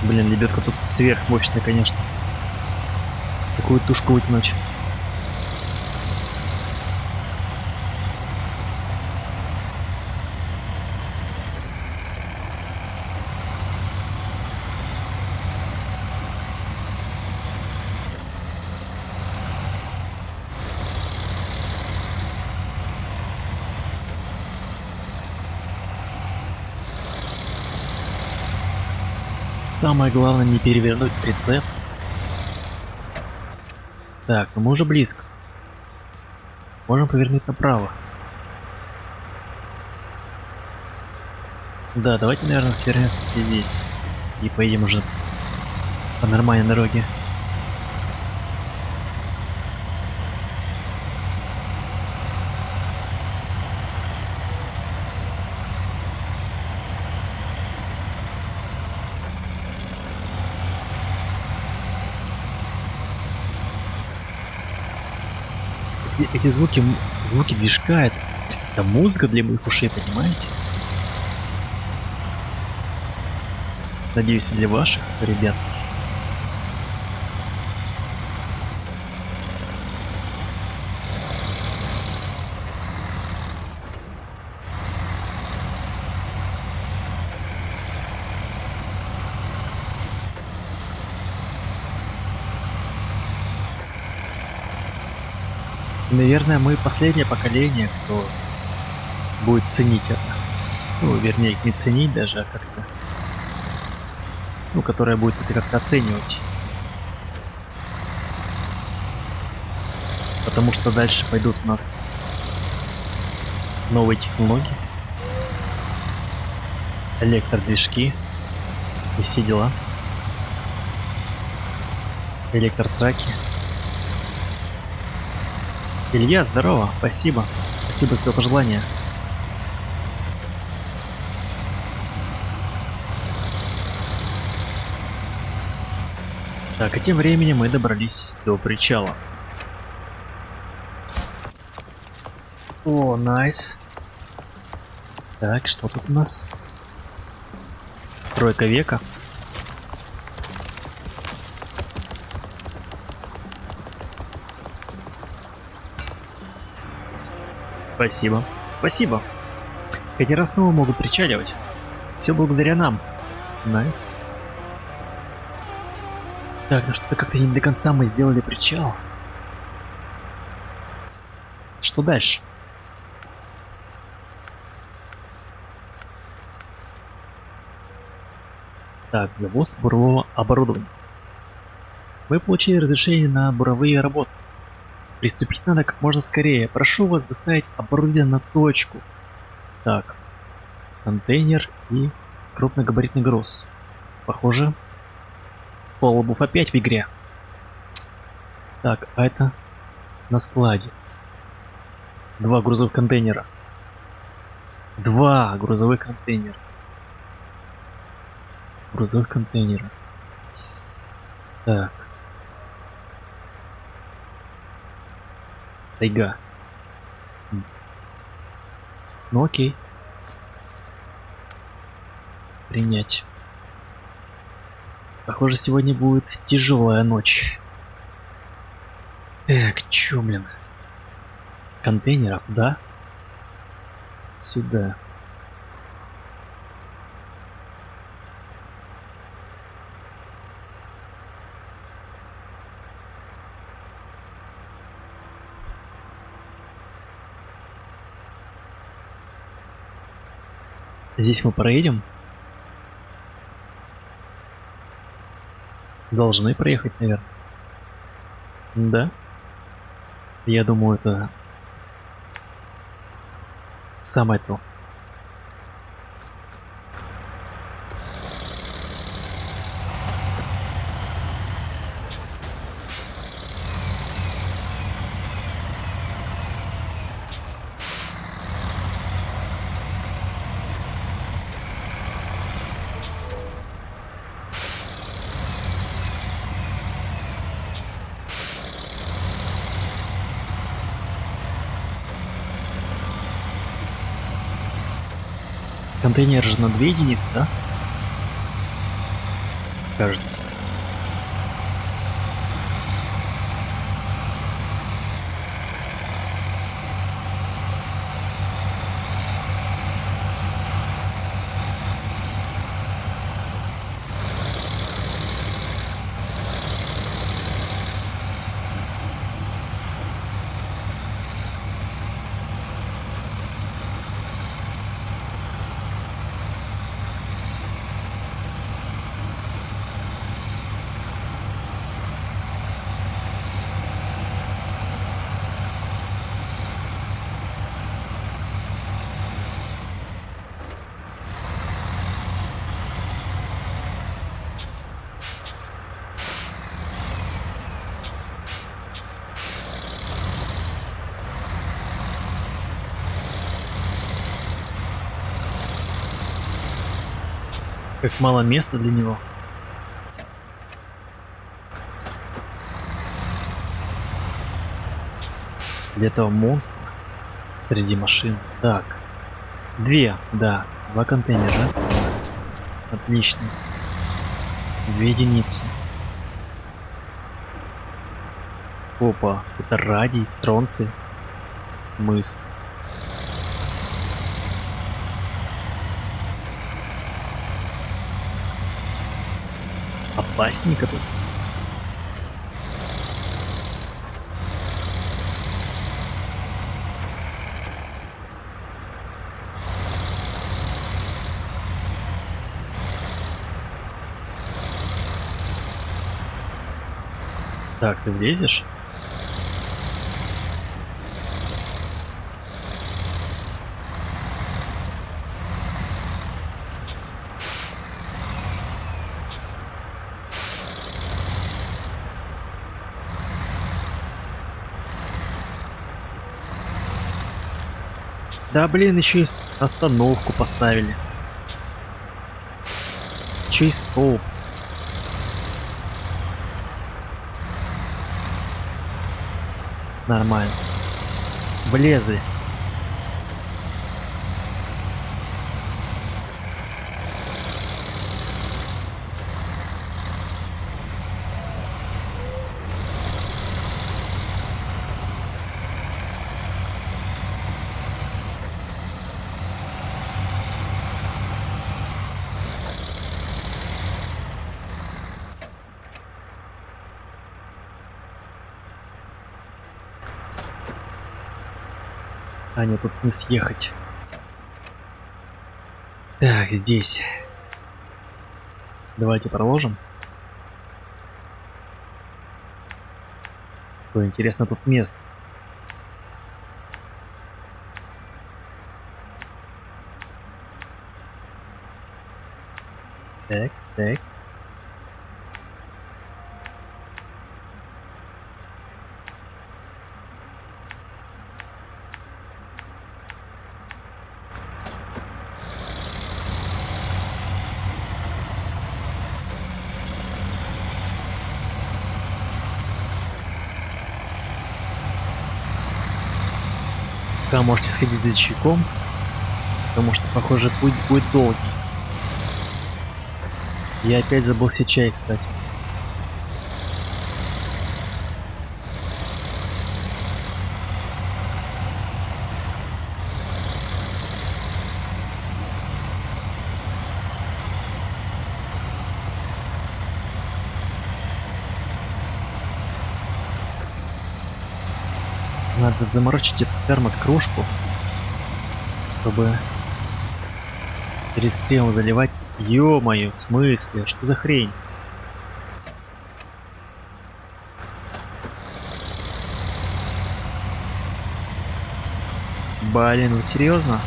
Блин, лебедка тут сверхмощная, конечно. Такую тушку вытянуть. Самое главное не перевернуть прицеп. Так, ну мы уже близко. Можем повернуть направо. Да, давайте, наверное, свернемся здесь. И поедем уже по нормальной дороге. Эти звуки движка, это музыка для моих ушей, понимаете? Надеюсь, для ваших ребят. Наверное, мы последнее поколение, кто будет ценить это. Ну, вернее, не ценить даже, а как-то... Ну, которое будет это как-то оценивать. Потому что дальше пойдут у нас новые технологии. Электродвижки и все дела. Электротраки. Илья, здорово, спасибо. Спасибо за пожелания. Так, и тем временем мы добрались до причала. О, найс. Так, что тут у нас? Стройка века. Спасибо. Спасибо. Катера снова могут причаливать. Все благодаря нам. Найс. Так, ну что-то как-то не до конца мы сделали причал. Что дальше? Так, завоз бурового оборудования. Мы получили разрешение на буровые работы. Приступить надо как можно скорее. Прошу вас доставить оборудование на точку. Так. Контейнер и крупногабаритный груз. Похоже, Полубов опять в игре. Так, а это на складе. 2 грузовых контейнера. 2 грузовых контейнера. Грузовых контейнера. Так. Тайга. Ну окей. Принять. Похоже, сегодня будет тяжелая ночь. Так, чё, блин? Контейнеров, да? Сюда. Здесь мы проедем. Должны проехать, наверное. Да? Я думаю, это самое то. Контейнер же на 2 единицы, да? Кажется. Как мало места для него. Для этого монстра среди машин. Так. 2, да. 2 контейнера. Отлично. 2 единицы. Опа, это радий, стронций. Смысл. Опасненько тут. Так, ты влезешь? Да блин, еще и остановку поставили. Че и столб. Нормально. Влезли. А, нет, тут не съехать. Так, здесь. Давайте проложим. Какое интересно тут место. Так, так. Пока можете сходить за чайком, потому что, похоже, путь будет долгий. Я опять забыл себе чай, кстати. Надо заморочить этот термос-кружку, чтобы перед стрелом заливать. Ё-моё, в смысле? Что за хрень? Блин, вы серьезно?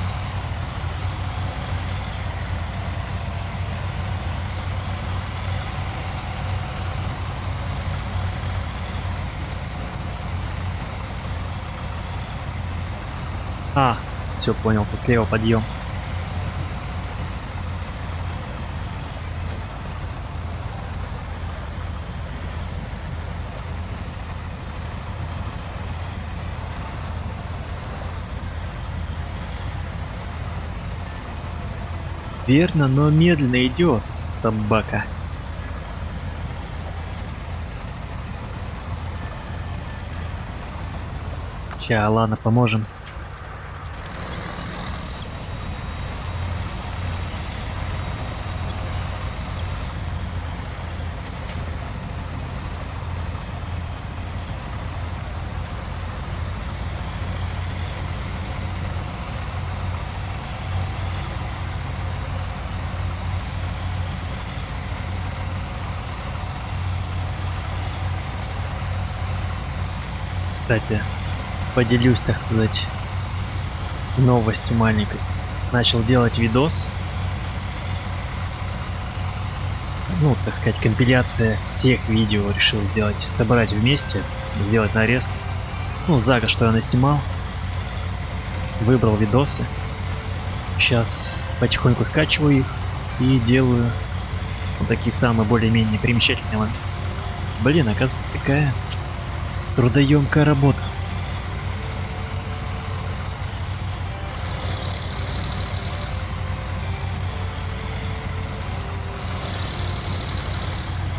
А, все понял, слева подъем. Верно, но медленно идет, собака. Ща, ладно, поможем. Кстати, поделюсь, так сказать, новостью маленькой. Начал делать видос. Ну, так сказать, компиляция всех видео решил сделать, собрать вместе, сделать нарезку. Ну, за год, что я наснимал. Выбрал видосы. Сейчас потихоньку скачиваю их и делаю вот такие самые более-менее примечательные моменты. Блин, оказывается, такая трудоемкая работа.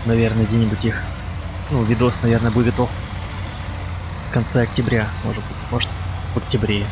Наверное, где-нибудь их... Ну, видос, наверное, будет в конце октября. Может, в октябре.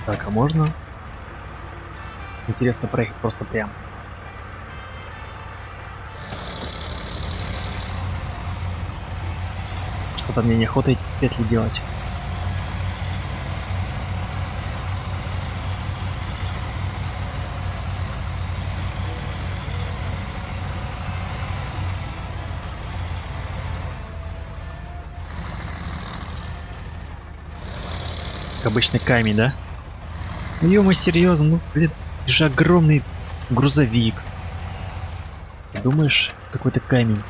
Так, а можно? Интересно проехать просто прям. Что-то мне неохота эти петли делать. Как обычный камень, да? Ну ё-моё, серьезно, ну блин, это же огромный грузовик. Думаешь, какой-то камень?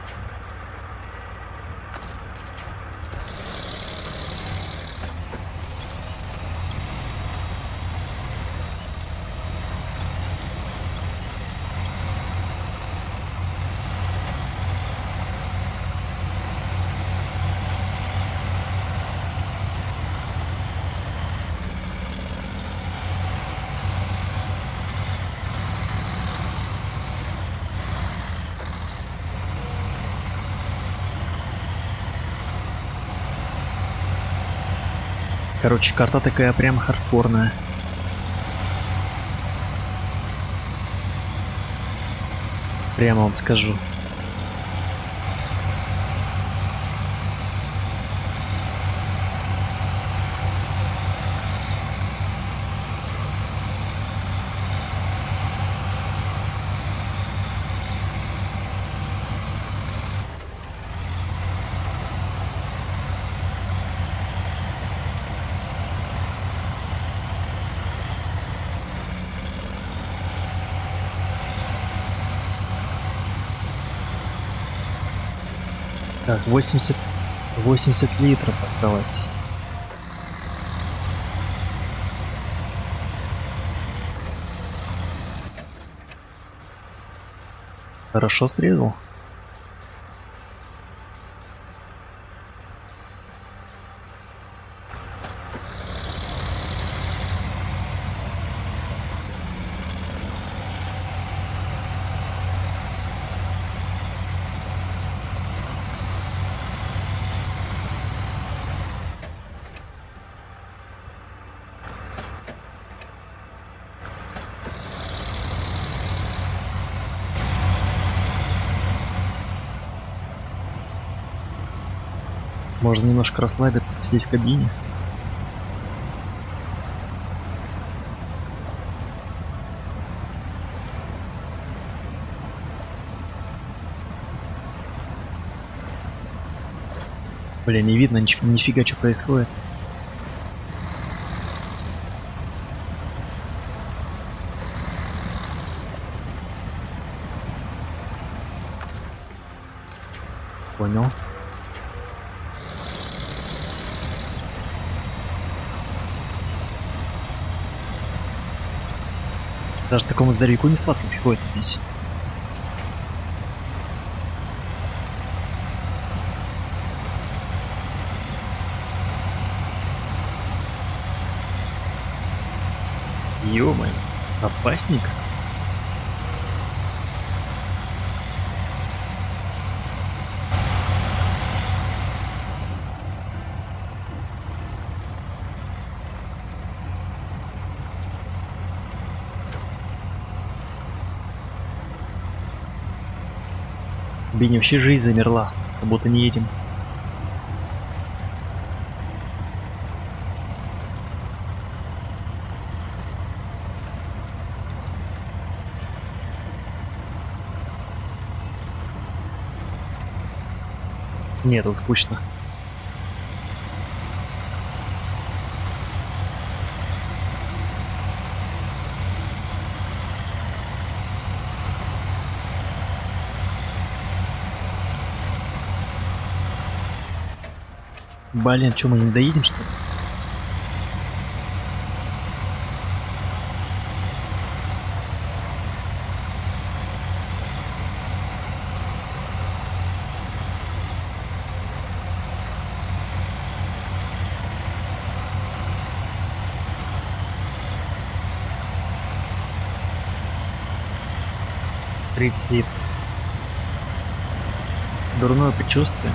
Короче, карта такая прям хардкорная. Прямо вам скажу. Так, 80 литров осталось. Хорошо срезал. Можно немножко расслабиться, посидеть в кабине. Бля, не видно нифига, что происходит. Понял. Даже такому здоровяку не сладко приходится здесь. Ё-моё, опасник. Бенни, вообще жизнь замерла, как будто не едем. Нет, тут скучно. Блин, чё, мы не доедем, что ли? Тридцать литров. Дурное предчувствие.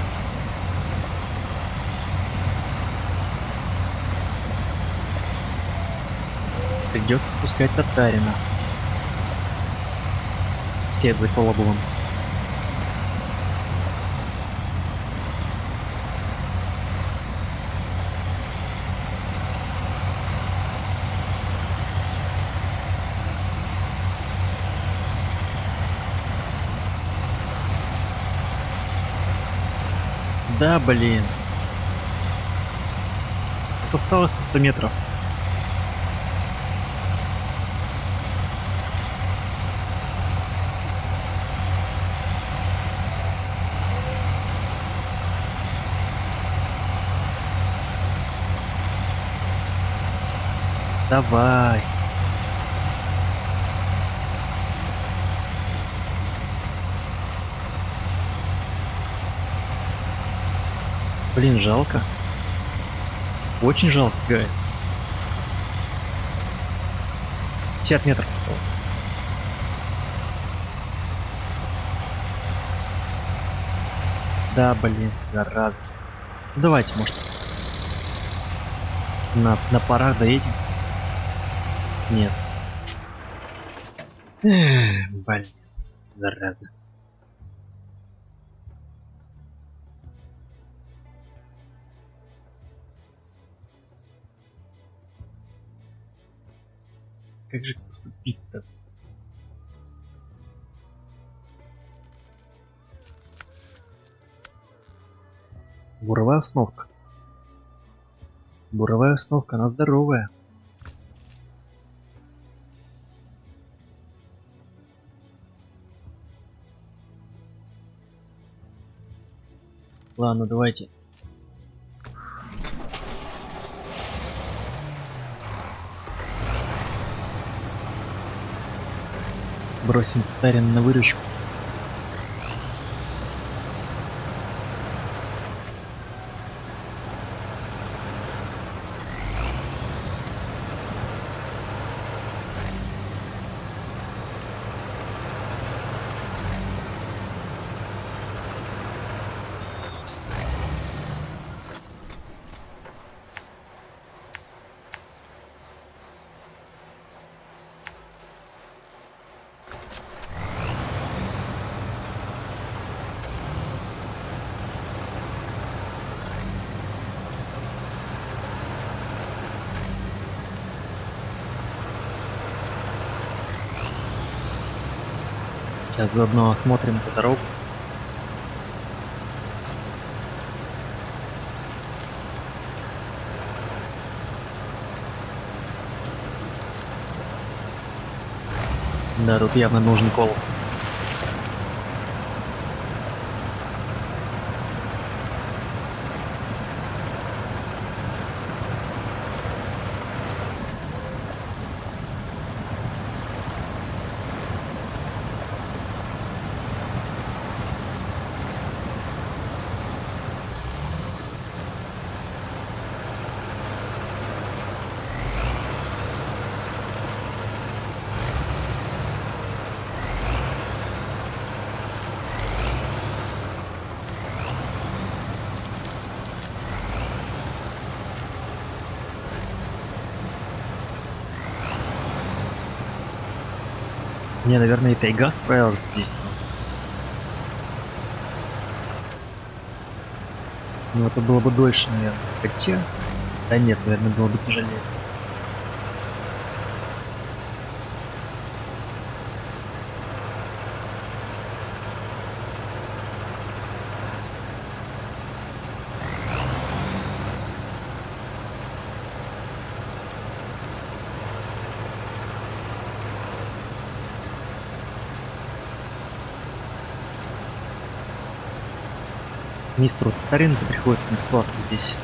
Придется пускать татарина. Вслед за Колобовым. Да, блин. Вот осталось 100 метров. Давай. Блин, жалко. Очень жалко, гайс. 50 метров осталось. Да, блин, зараза. Ну, давайте, может, на парах доедем? Нет. Блин, зараза. Как же поступить-то? Буровая установка. Буровая установка, она здоровая. Ладно, давайте. Бросим Татарина на выручку. Сейчас заодно осмотрим эту дорогу. Да, тут явно нужен колоб. Не, наверное, это и газ правил здесь. Ну, это было бы дольше, наверное. Хотя... Да нет, наверное, было бы тяжелее. Мистеру Татарину-то приходится на ситуацию здесь.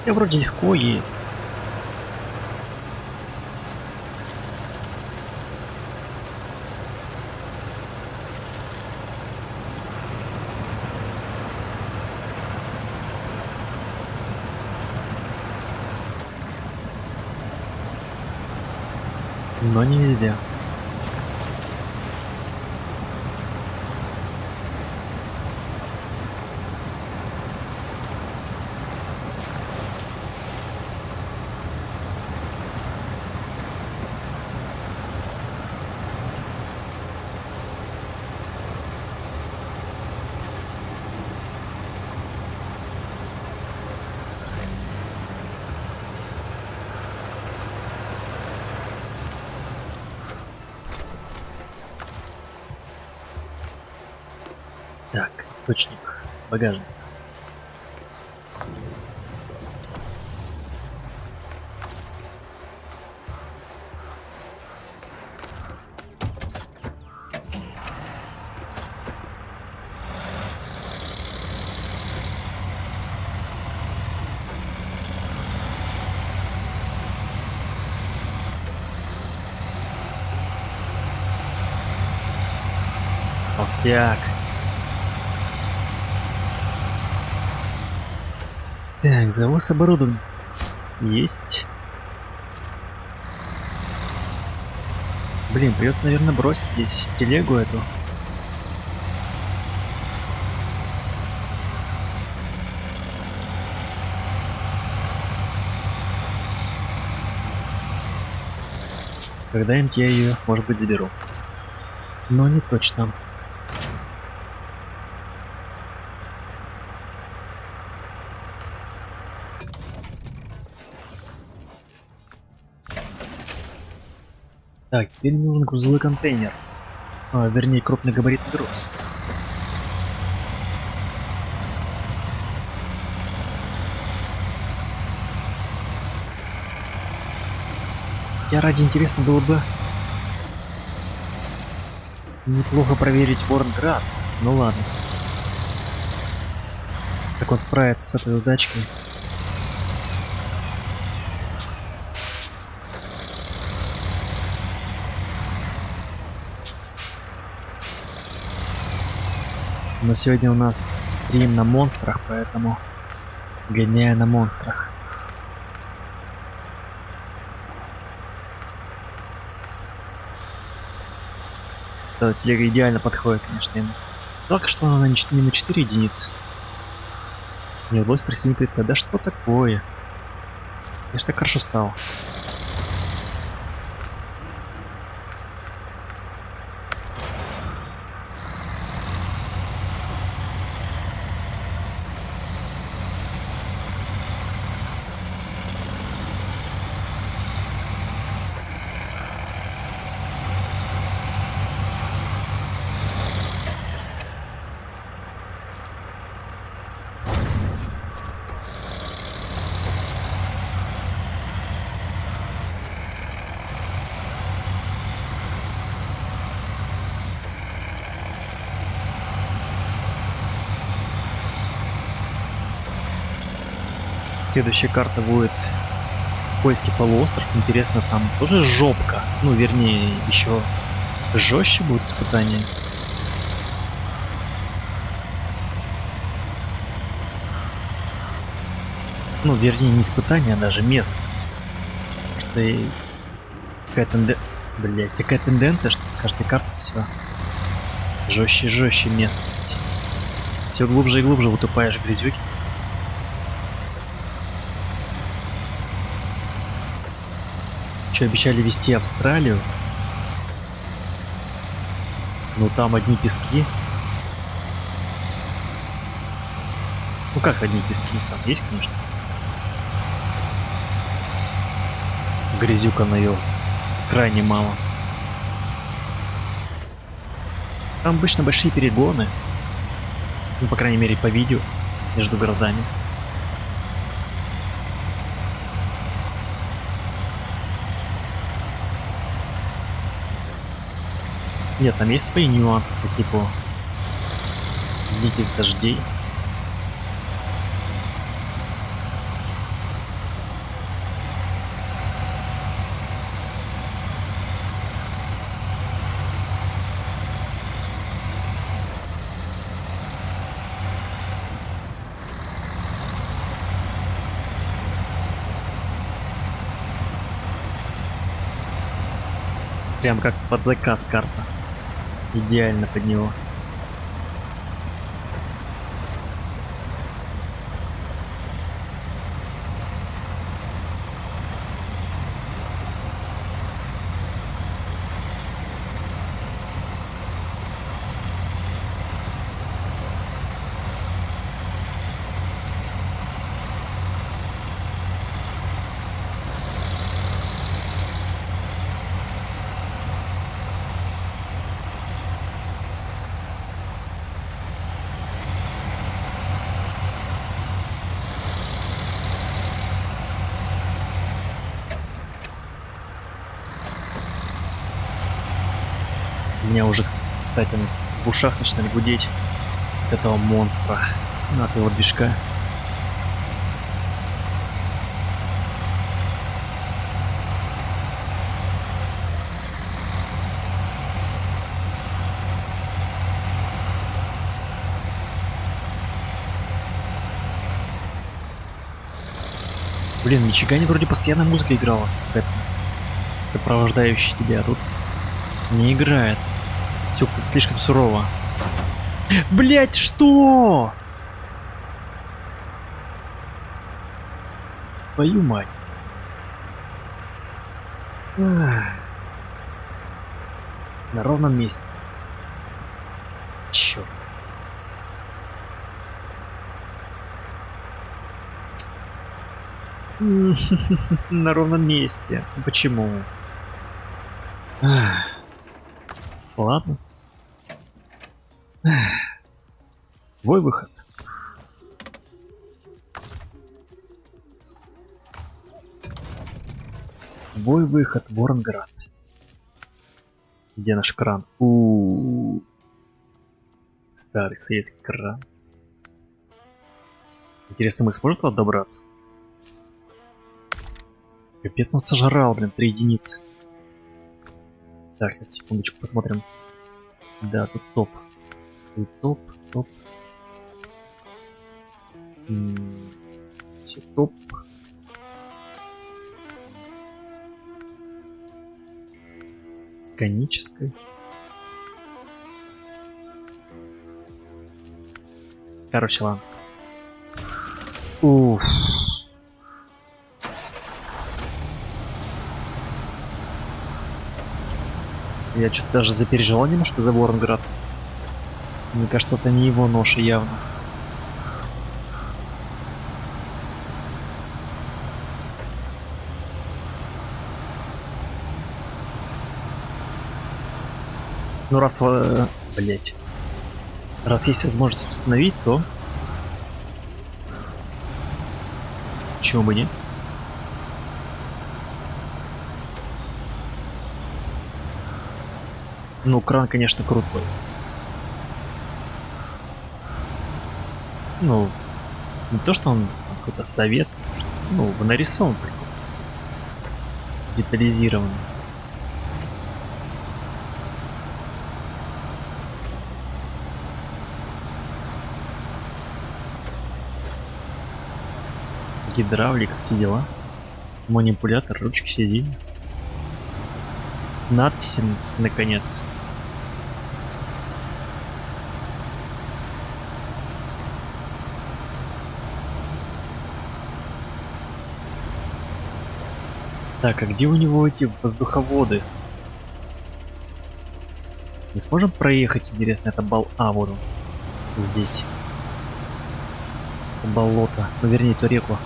Я вроде легко и... Но не везде. Так, источник, багажник. Толстяк. Так, завоз оборудования. Есть. Блин, придется, наверное, бросить здесь телегу эту. Когда-нибудь я ее, может быть, заберу. Но не точно. Так, теперь мне нужен грузовой контейнер. Вернее, крупногабаритный груз. Хотя ради интересно было бы неплохо проверить Ворнград. Ну ладно. Как он справится с этой задачкой. Но сегодня у нас стрим на монстрах, поэтому гоняю на монстрах. Да, телега идеально подходит, конечно, ему. Только что она не на 4 единицы. Не удалось присоединиться. Да что такое? Я ж так хорошо стал. Следующая карта будет Польский полуостров. Интересно, там тоже жопка. Ну, вернее, еще жестче будут испытания. Ну, вернее, не испытания, а даже местность. Потому что какая-то Блять, такая тенденция, что с каждой карты все жестче и жестче местность. Все глубже и глубже утопаешь в грязюке. Что, обещали везти Австралию? Ну там одни пески. Ну как одни пески? Там есть, конечно. Грязюка на ее крайне мало. Там обычно большие перегоны. Ну, по крайней мере, по видео между городами. Нет, там есть свои нюансы по типу диких дождей. Прям как под заказ карта. Идеально под него. У меня уже, кстати, в ушах начинали гудеть от этого монстра, от его движка. Блин, нифига не вроде постоянно музыка играла, какая-то сопровождающая тебя, а тут не играет. Все слишком сурово. Блять, что? Твою мать. Ах. На ровном месте. Черт. На ровном месте. Почему? Ах. Ладно. Твой выход. Твой выход, Воронград. Где наш кран? Старый советский кран. Интересно, мы сможем туда добраться? Капец, он сожрал, блин, 3 единицы. Так, сейчас секундочку посмотрим. Да, тут топ. Тут топ. Все топ. С конической. Короче, ладно. Уф. Я что-то даже запереживал немножко за Воронград. Мне кажется, это не его ноша явно. Ну раз... Блять. Раз есть возможность установить, то... Чего бы нет? Ну, кран, конечно, крутой. Ну, не то, что он какой-то советский, ну, нарисован такой. Детализированный. Гидравлика, все дела. Манипулятор, ручки сиденья. надписи, наконец. Так, а где у него эти воздуховоды? Не сможем проехать, интересно, это А, вот он. Здесь. Болото. Ну, вернее, эту реку.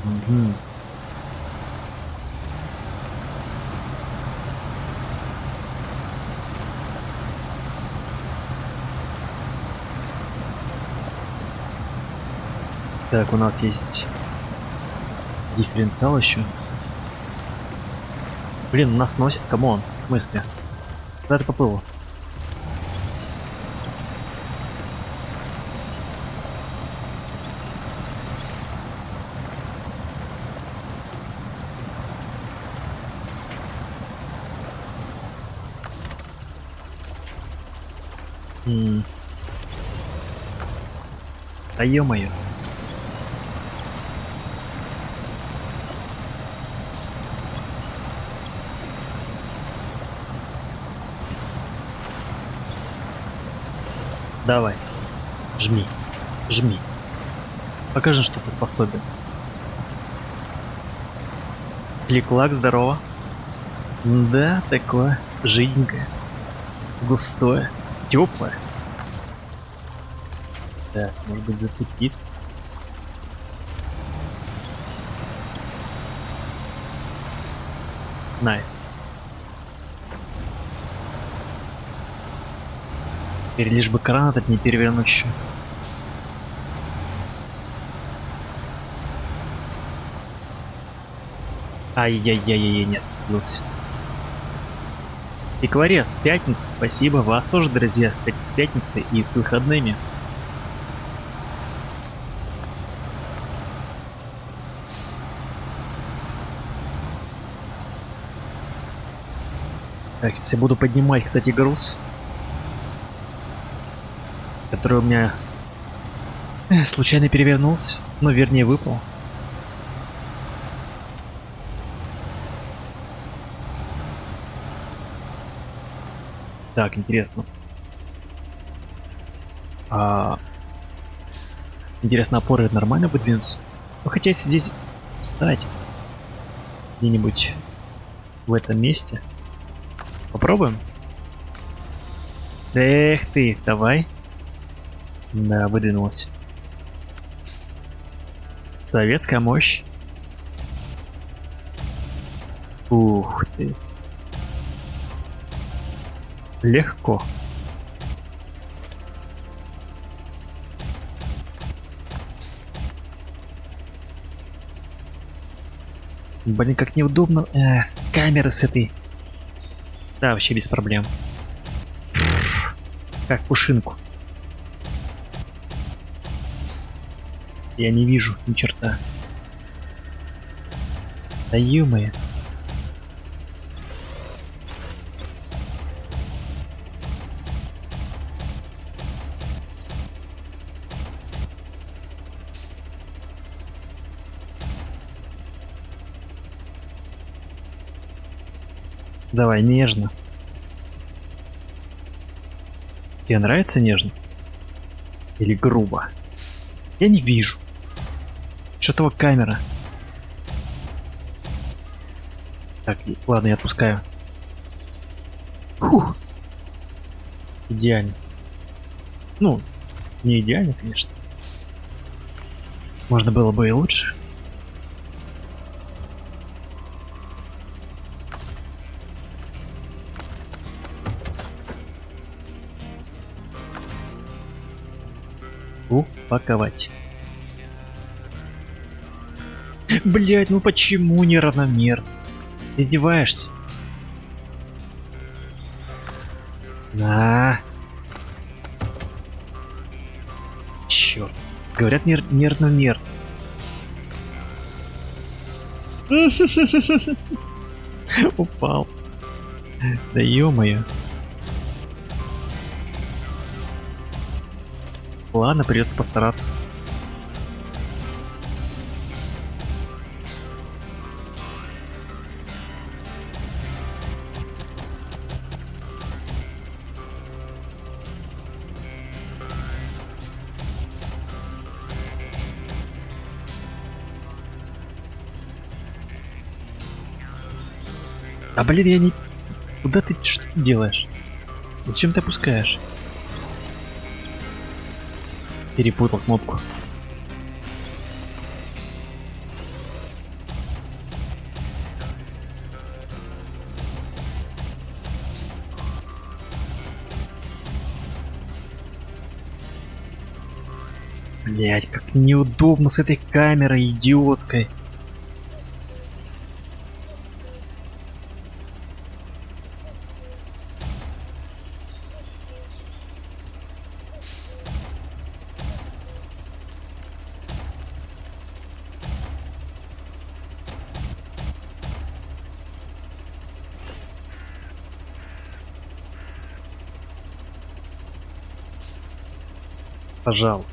Угу. Так, у нас есть дифференциал еще. Блин, нас носит, камон. В смысле? Куда ты поплыл? Да ё-моё. Давай. Жми. Жми. Покажи, что ты способен. Клик-клак, здорово. Да, такое жиденькое. Густое. Теплое. Так, может быть, зацепиться. Найс. Теперь лишь бы кран этот не перевернуть еще. Ай-яй-яй-яй, нет, сбился. Икваре, с пятницы, спасибо. Вас тоже, друзья, кстати, с пятницы и с выходными. Так, сейчас я буду поднимать, кстати, груз, который у меня случайно перевернулся, ну, вернее, выпал. Так, интересно. Интересно, опоры нормально будет двинуться? Ну, хотя если здесь встать где-нибудь в этом месте. Попробуем? Эх ты, давай. Да, выдвинулась. Советская мощь. Ух ты. Легко. Блин, как неудобно. С камеры с этой. Да, вообще без проблем. Как пушинку. Я не вижу ни черта. Да ё-моё. Давай, нежно. Тебе нравится нежно? Или грубо? Я не вижу. Что-то камера. Так, ладно, я отпускаю. Фух. Идеально. Ну, не идеально, конечно. Можно было бы и лучше. Упаковать. Блять, ну почему неравномерно? Издеваешься? На. Черт. Говорят, неравномерно. Упал. Да ё-моё. Ладно, придется постараться. А блин, я не... Куда ты... Что ты делаешь? Зачем ты опускаешь? Перепутал кнопку. Блять, как неудобно с этой камерой идиотской. Пожалуй.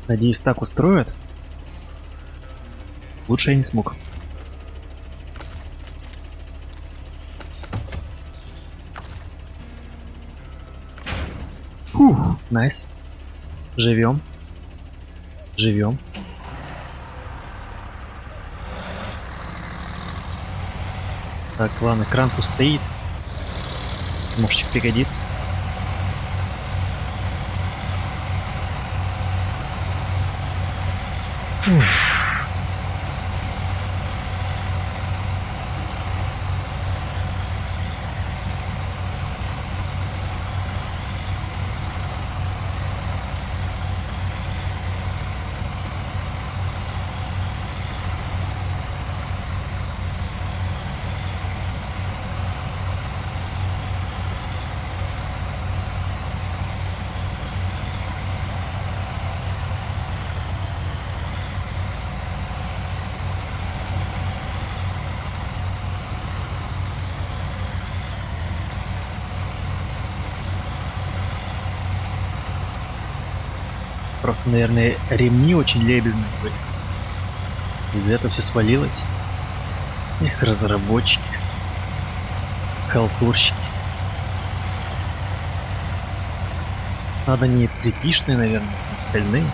Надеюсь, так устроят? Лучше я не смог. Фух, найс. Живем. Живем. Так, ладно, кран тут стоит. Может, пригодится. Фух. Просто, наверное, ремни очень лебезные были. Из-за этого все свалилось. Эх, разработчики. Халтурщики. Надо не тряпичные, наверное, а стальные.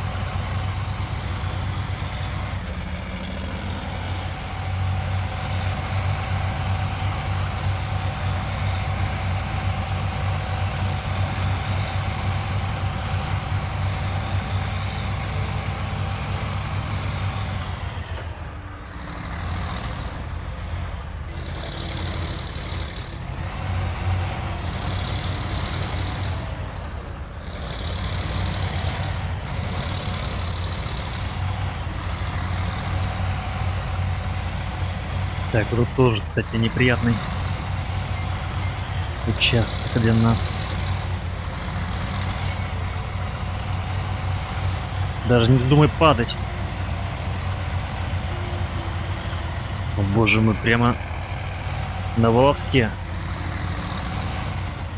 Так, вот тут тоже, кстати, неприятный участок для нас. Даже не вздумай падать. О боже мой, прямо на волоске.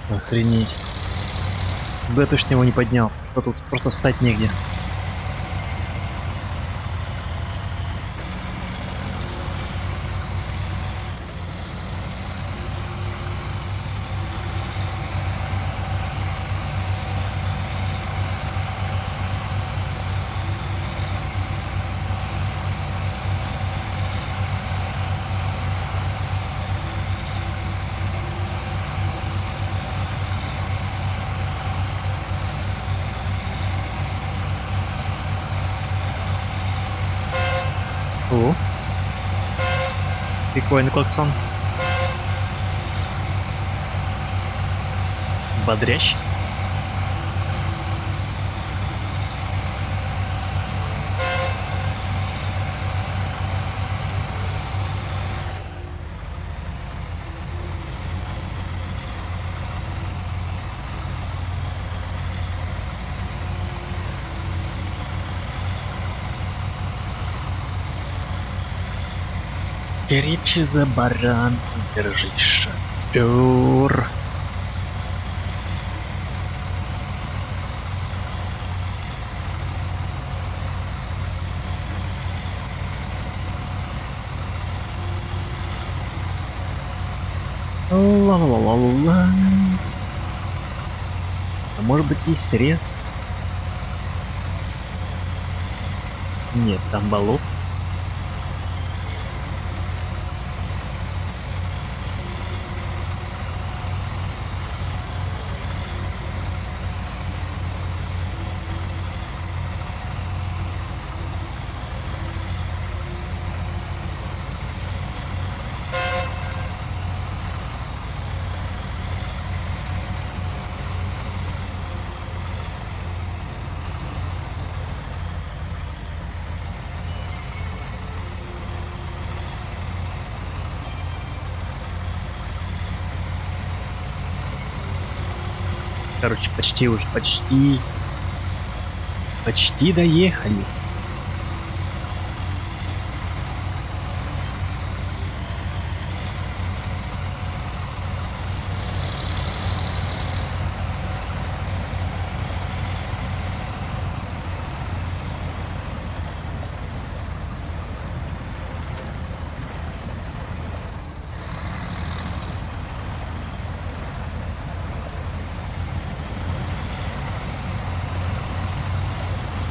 Охренеть. Да я точно его не поднял. Что тут? Просто встать негде. О, прикольный клаксон. Бодрящий. Крепче за баран держись, шатер. Ла-ла-ла-ла-ла. А может быть есть срез? Нет, там болото. Короче, почти уже, почти. Почти доехали.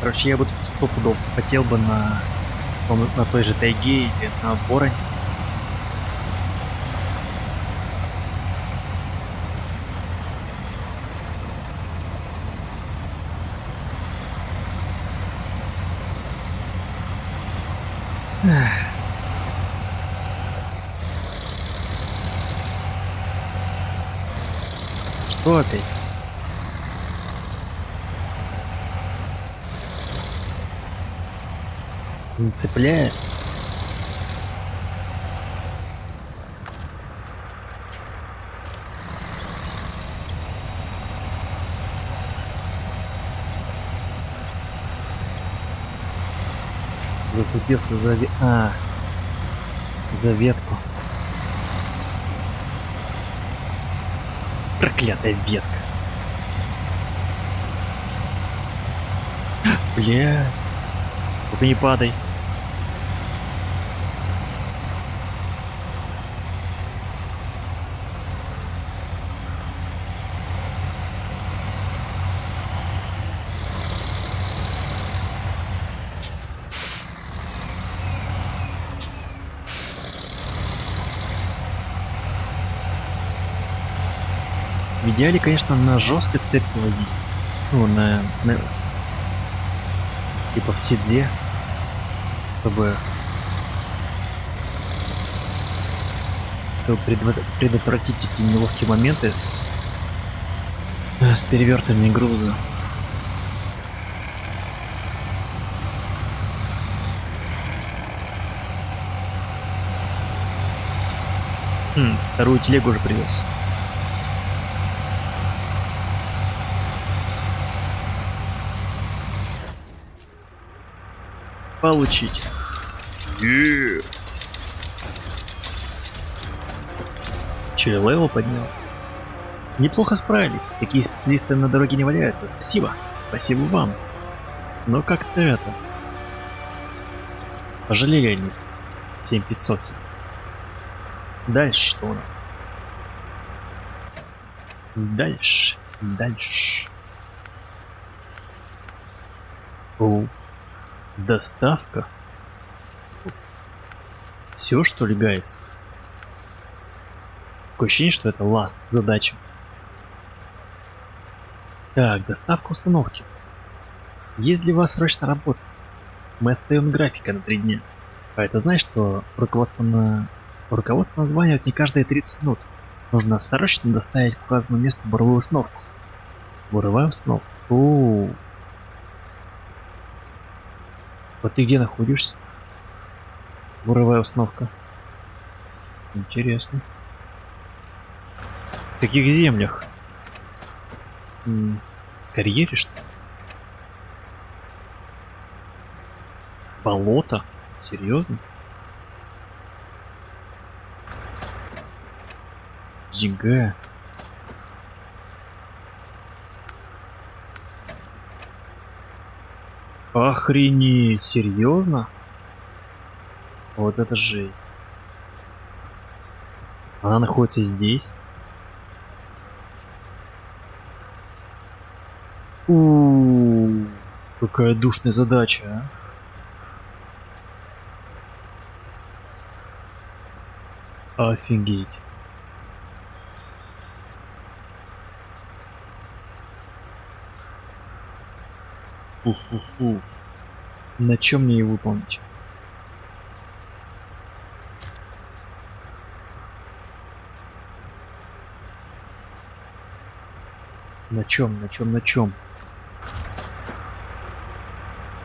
Короче, я бы тут 100 пудов вспотел бы на той же тайге или на бороне. Эх. Что опять? Не цепляет? Зацепился за за ветку. Проклятая ветка. Блядь. Только не падай. В идеале, конечно, на жесткой цепи возить. Ну, типа в седле. Чтобы предотвратить эти неловкие моменты с перевертами груза. Вторую телегу уже привез. Получить. Че, левел поднял? Неплохо справились. Такие специалисты на дороге не валяются. Спасибо. Спасибо вам. Но как-то это... Пожалели они. 7500. Дальше что у нас? Дальше. О, доставка. Все, что ли, гайс? Такое ощущение, что это ласт задача. Так, доставка установки. Есть для вас срочная работа. Мы оставим графика на 3 дня. А это значит, что руководство названивает не каждые 30 минут. Нужно срочно доставить к указанному месту буровую установку. Буровая установка. О, вот ты где находишься? Буровая установка. Интересно. В каких землях? Карьере, что ли? Болото? Серьезно? Фига. Охренеть, серьезно? Вот это же. Она находится здесь. Какая душная задача, а? Офигеть. Фу-фу-фу. На чем мне ее выполнить? На чем, на чем, на чем?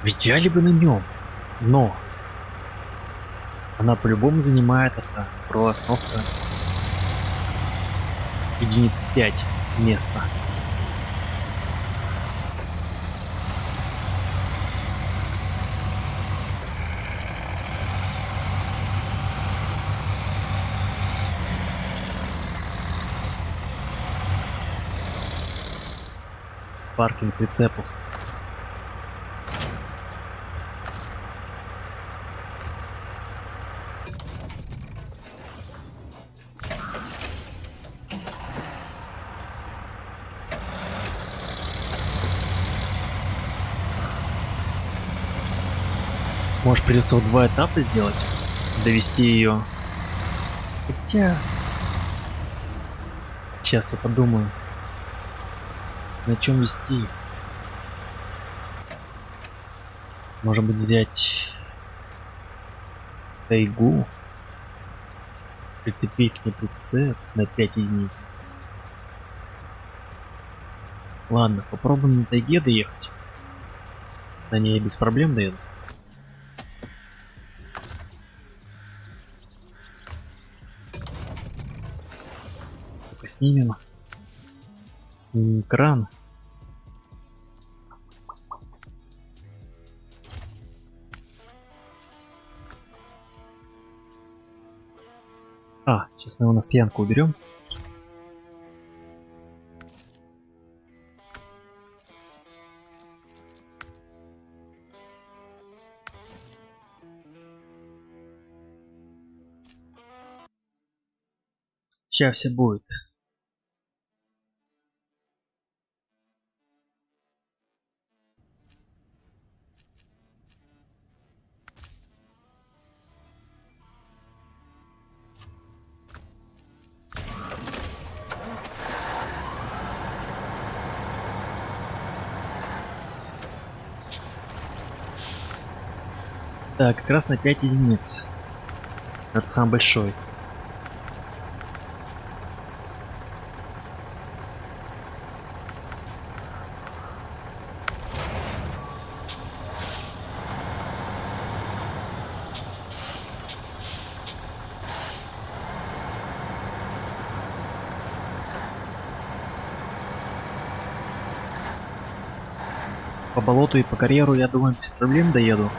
В идеале бы на нем. Но она по-любому занимает это остановка единицы 5 места. Паркинг прицепов. Может, придется в 2 этапа сделать? Довести ее. Хотя... Сейчас я подумаю. На чем вести? Может быть, взять тайгу, прицепить к ней прицеп на 5 единиц. Ладно, попробуем на тайге доехать. На ней без проблем доеду. Только снимем экран. Сейчас мы его на стоянку уберем. Сейчас все будет. Так, как раз на 5 единиц. Это самый большой. По болоту и по карьеру, я думаю, без проблем доеду.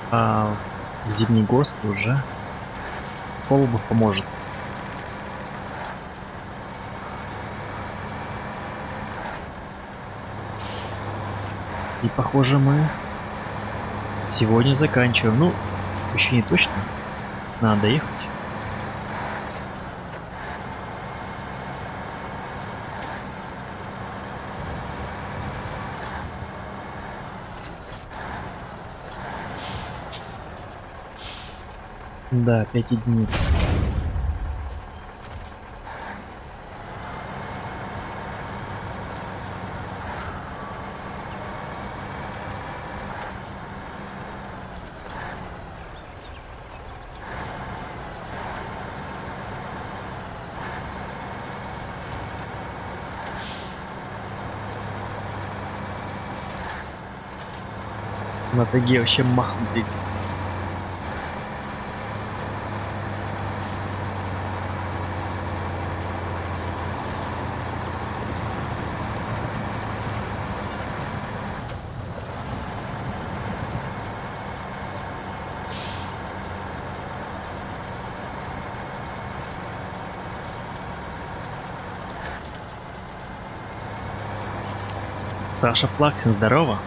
А в Зимнегорске уже Колобов поможет. И похоже, мы сегодня заканчиваем. Ну, еще не точно. Надо доехать. Да, 5 единиц. На тайге вообще махом летит. Саша Плаксин, здорово.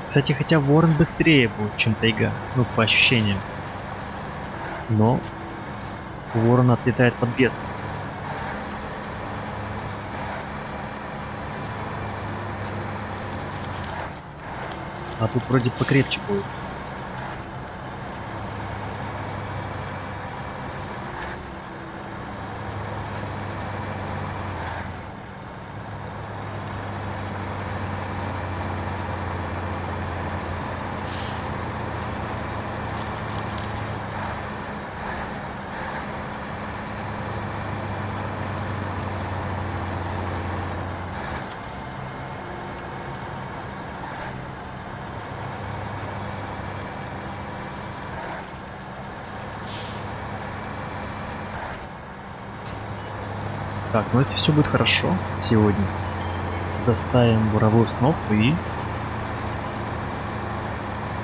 Кстати, хотя ворон быстрее будет, чем тайга, ну, по ощущениям. Но ворон отлетает под блеск. А тут вроде покрепче будет. Так, ну если все будет хорошо сегодня, доставим буровую установку и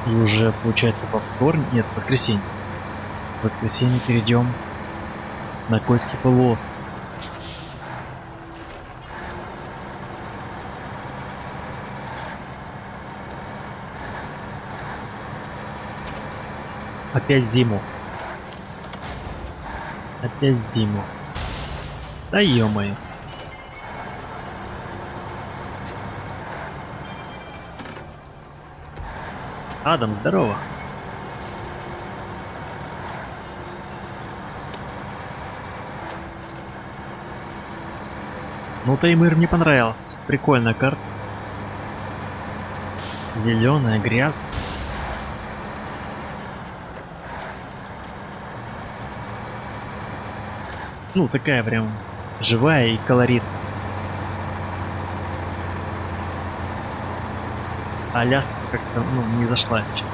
уже получается во вторник, нет, в воскресенье. В воскресенье перейдем на Кольский полуостров. Опять зиму. Опять зиму. Да ё-моё. Адам, здорово. Ну, Таймыр мне понравился. Прикольная карта. Зеленая, грязная. Ну, такая прям живая и колоритная. А Аляска как-то, ну, не зашла сейчас.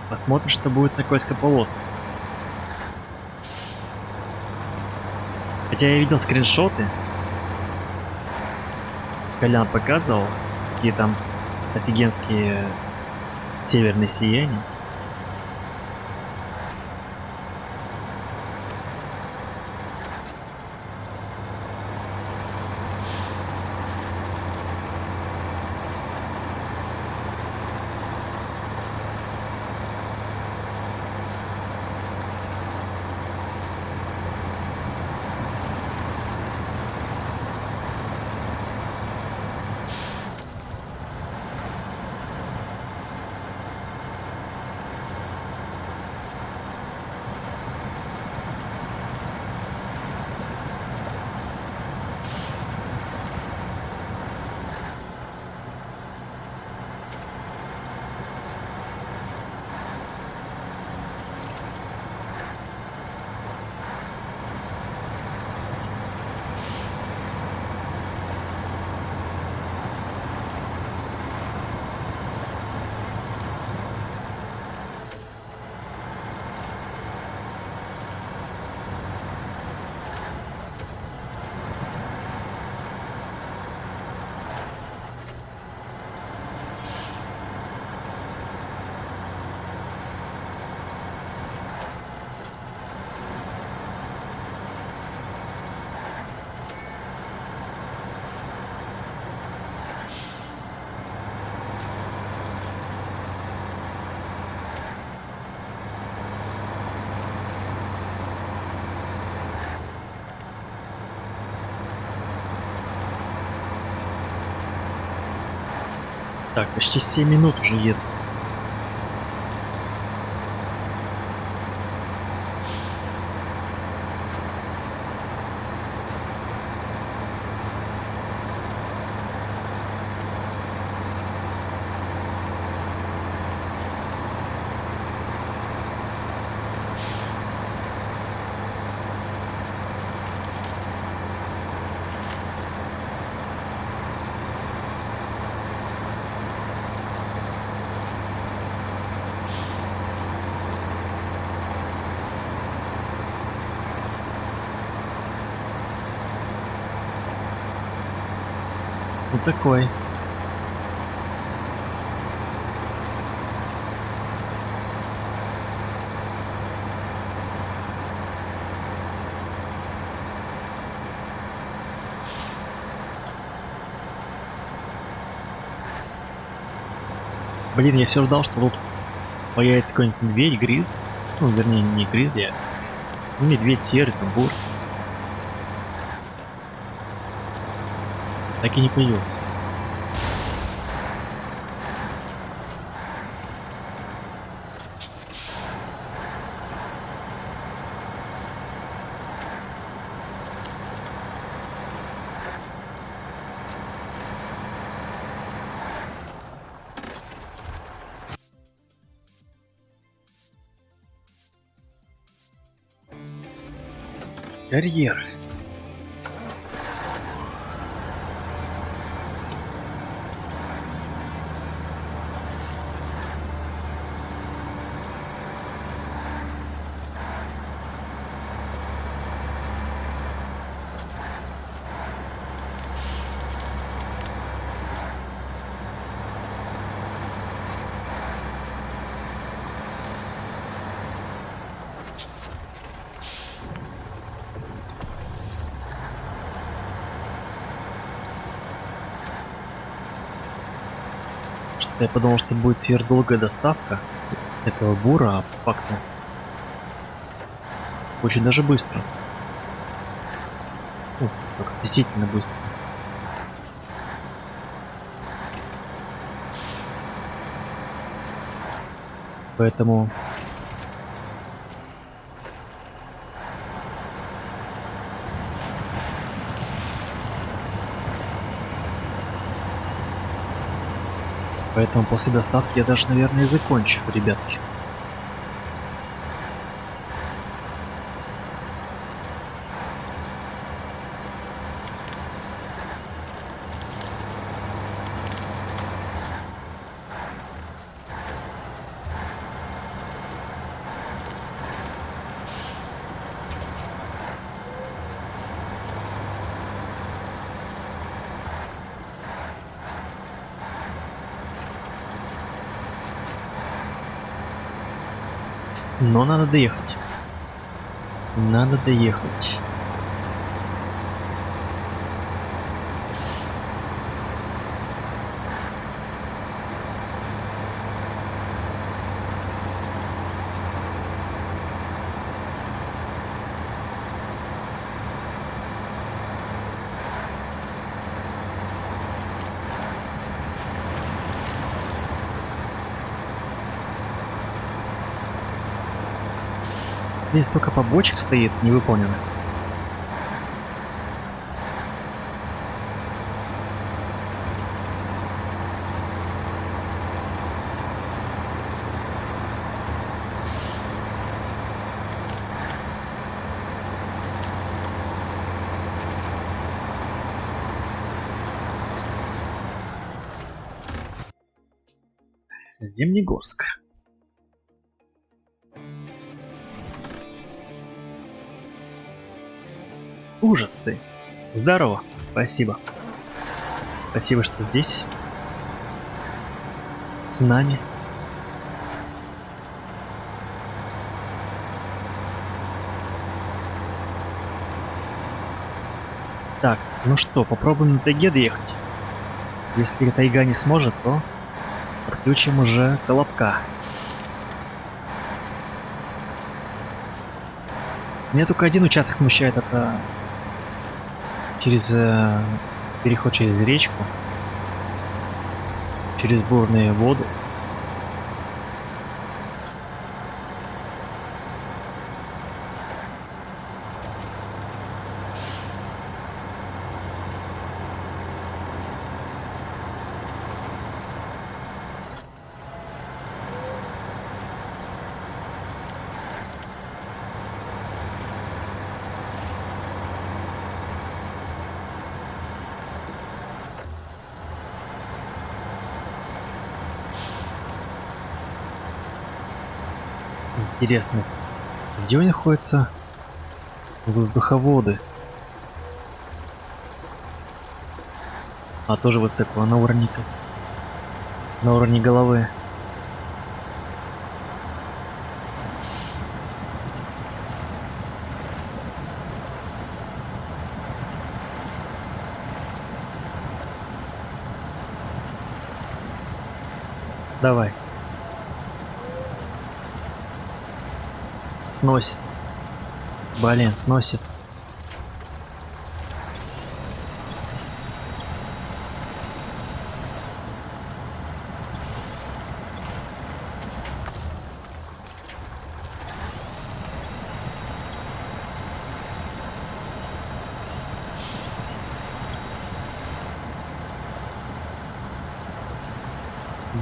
Посмотрим, что будет на Кольском полуострове. Хотя я видел скриншоты. Колян показывал, какие там офигенские северные сияния. Так, почти 7 минут уже еду. Вот такой. Блин, я все ждал, что тут появится какой-нибудь медведь, гризли. Ну, вернее, не гризли, а ну, медведь серый, там, бур. Так и не появился. Карьер. Я подумал, что будет сверхдолгая доставка этого бура, а по факту очень даже быстро. Ну, так относительно быстро. Поэтому после доставки я даже, наверное, и закончу, ребятки. Но надо доехать. Надо доехать. Здесь только побочек стоит, не выполненных. Зимнегорск. Ужасы. Здорово. Спасибо. Спасибо, что здесь. С нами. Так, ну что, попробуем на тайге доехать. Если тайга не сможет, то подключим уже колобка. Меня только один участок смущает, это через переход через речку, через бурные воды. Интересно, где находятся воздуховоды? А, тоже высоко, на уровне, на уровне головы. Давай. Сносит. Блин, сносит.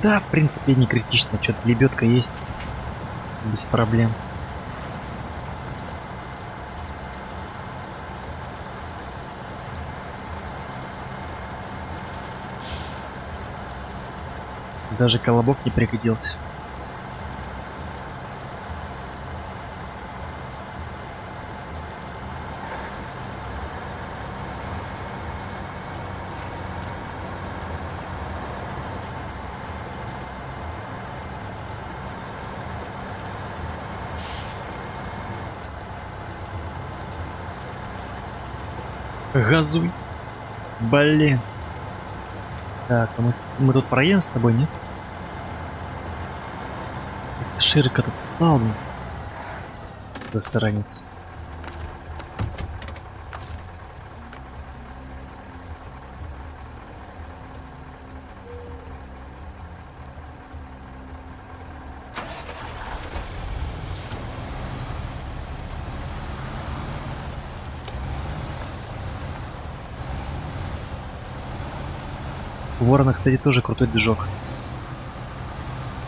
Да, в принципе, не критично. Что-то лебедка есть. Без проблем. Даже колобок не пригодился. Газуй. Блин. Так, а мы тут проедем с тобой, нет? Ширка тут стал, блин. Засранец. У Ворона, кстати, тоже крутой движок.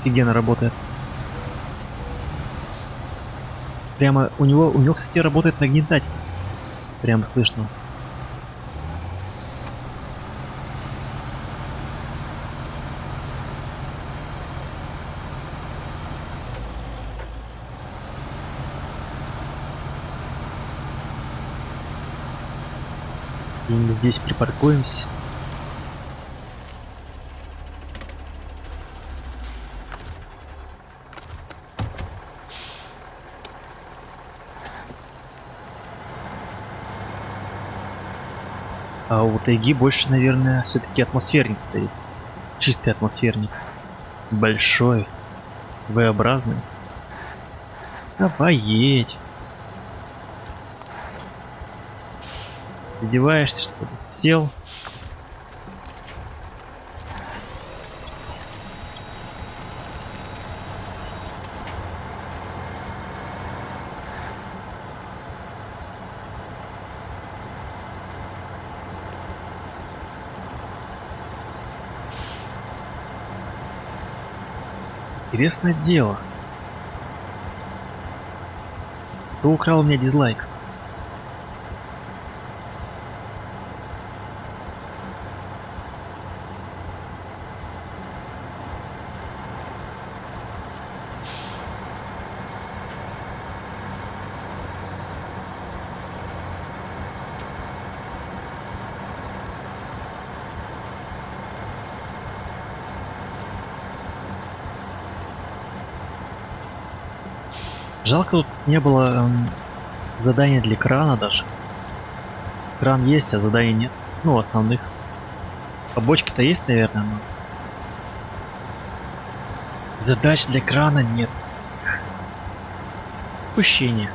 Офигенно работает. Прямо у него, кстати, работает нагнетатель. Прямо слышно. И мы здесь припаркуемся. А у тайги больше, наверное, все-таки атмосферник стоит. Чистый атмосферник. Большой. V-образный. Давай едь. Издеваешься, что ли? Сел. Интересное дело. Кто украл у меня дизлайк? Жалко, тут не было задания для крана даже. Кран есть, а заданий нет. Ну, основных. Побочки-то есть, наверное, но... Задач для крана нет. Упущение.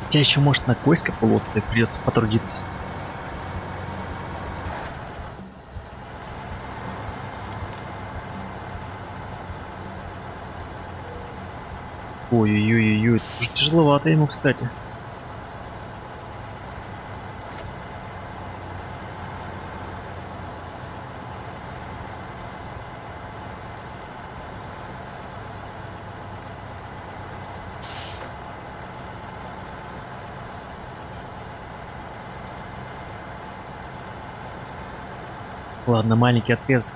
Хотя еще, может, на Койском полуострове придется потрудиться. Ой-ой-ой-ой, это уже тяжеловато ему, кстати. Ладно, маленький отрезок.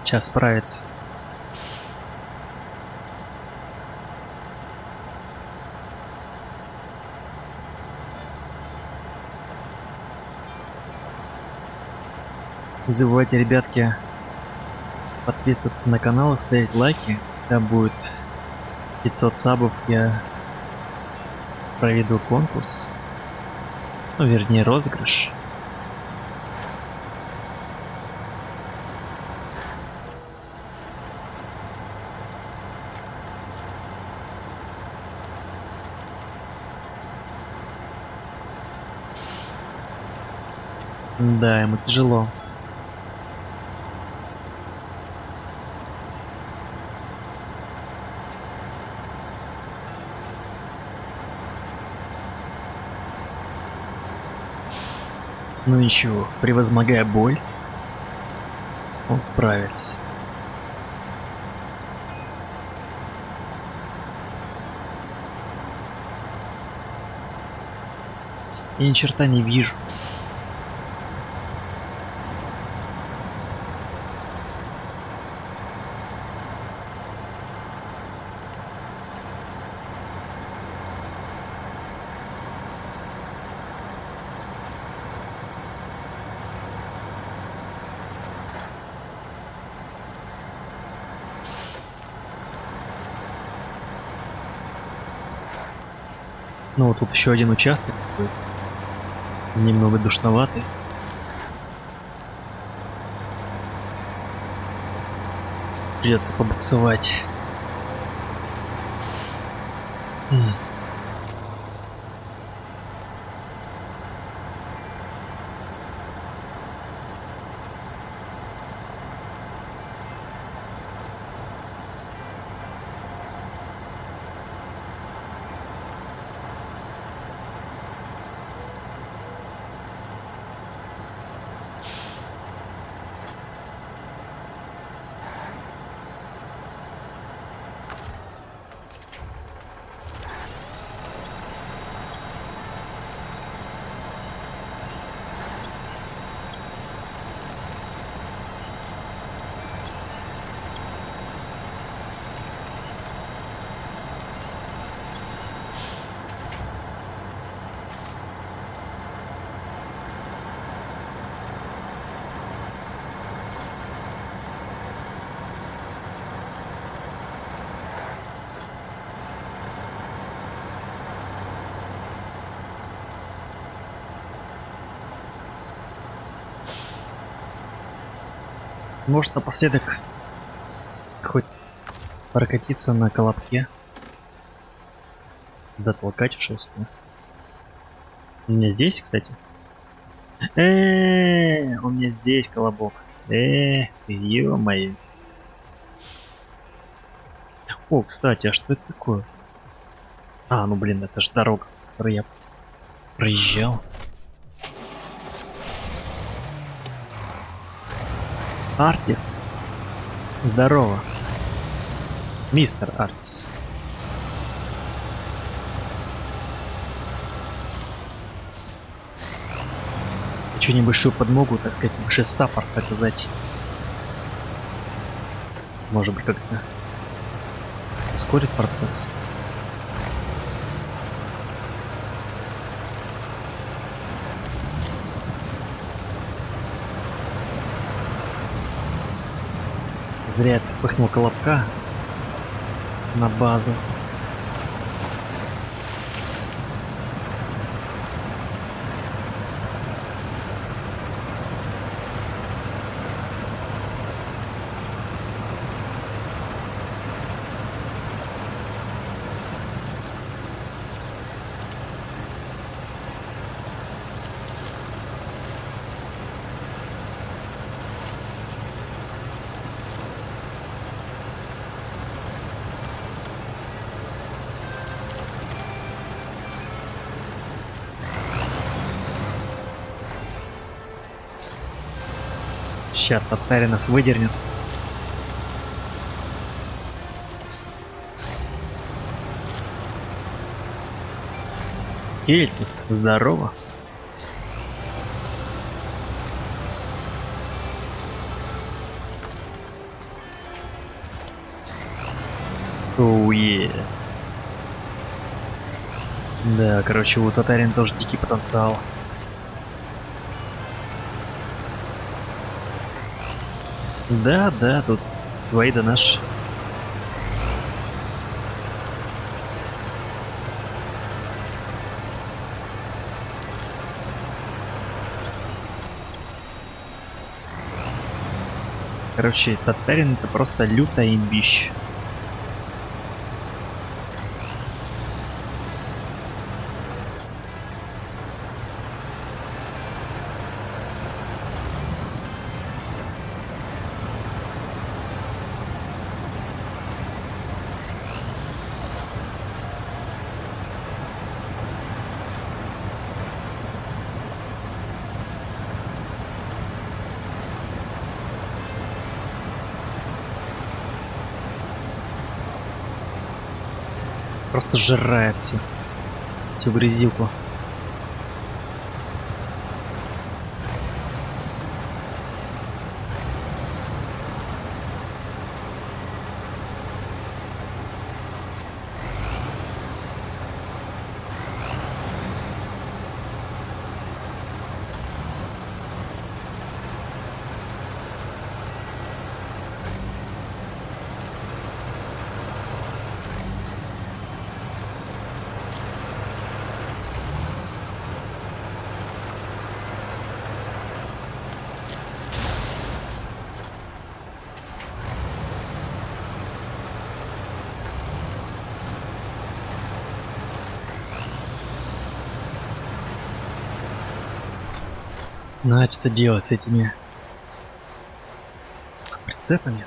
Сейчас справится. Не забывайте, ребятки, подписываться на канал и ставить лайки. Когда будет 500 сабов, я проведу конкурс. Ну, вернее, розыгрыш. Да, ему тяжело. Ну ничего, превозмогая боль, он справится. Я ни черта не вижу. Ну вот тут еще один участок такой, немного душноватый. Придется побуксовать. Может напоследок хоть прокатиться на колобке. Дотолкать ушёстно. У меня здесь, кстати. У меня здесь колобок. Ё-моё. О, кстати, а что это такое? А, ну блин, это же дорога, которую я проезжал. Артис. Здорово. Мистер Артис. Хочу небольшую подмогу, так сказать, небольшой саппорт оказать. Может быть, как-то ускорит процесс. Зря я пыхнул колобка на базу. Сейчас татари нас выдернет. Кельтус, здорово. Оуе. Да, короче, у татарин тоже дикий потенциал. Да, да, тут свои да наши. Короче, татарин это просто лютая имбищ. Просто сжирает всю грязюку. Надо что делать с этими прицепами.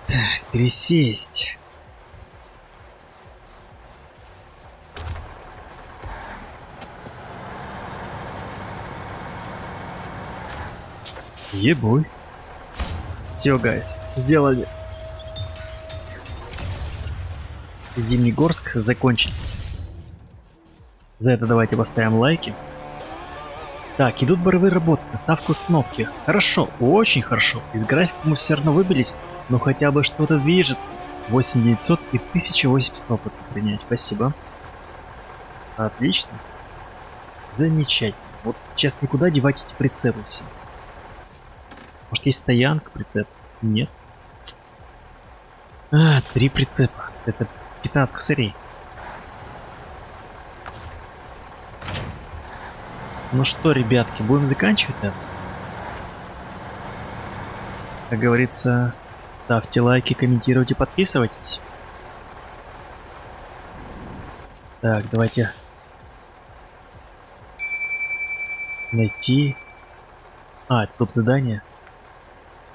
Так, пересесть. Ебой. Все, гайс, сделали. Зимнегорск закончен. За это давайте поставим лайки. Так, идут боровые работы, доставка установки. Хорошо, очень хорошо. Из графика мы все равно выбились, но хотя бы что-то движется. 8900 и 1080 опыта принять. Спасибо. Отлично. Замечательно. Вот сейчас никуда девать эти прицепы все. Может есть стоянка прицеп? Нет. 3 прицепа. Это 15 косарей. Ну что, ребятки, будем заканчивать это? Как говорится, ставьте лайки, комментируйте, подписывайтесь. Так, давайте найти. Это топ задание.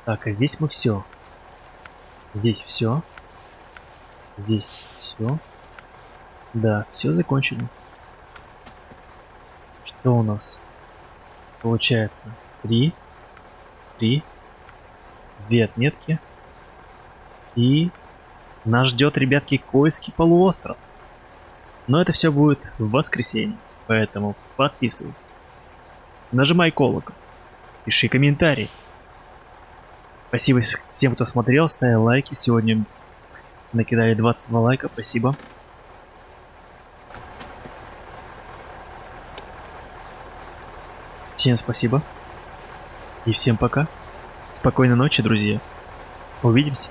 Так, а здесь мы все. Здесь все. Здесь все. Да, все закончено. Что у нас получается? 3, 2 отметки. И нас ждет, ребятки, Койский полуостров. Но это все будет в воскресенье. Поэтому подписывайся. Нажимай колокол. Пиши комментарий. Спасибо всем, кто смотрел, ставил лайки. Сегодня накидали 22 лайка. Спасибо. Всем спасибо. И всем пока. Спокойной ночи, друзья. Увидимся.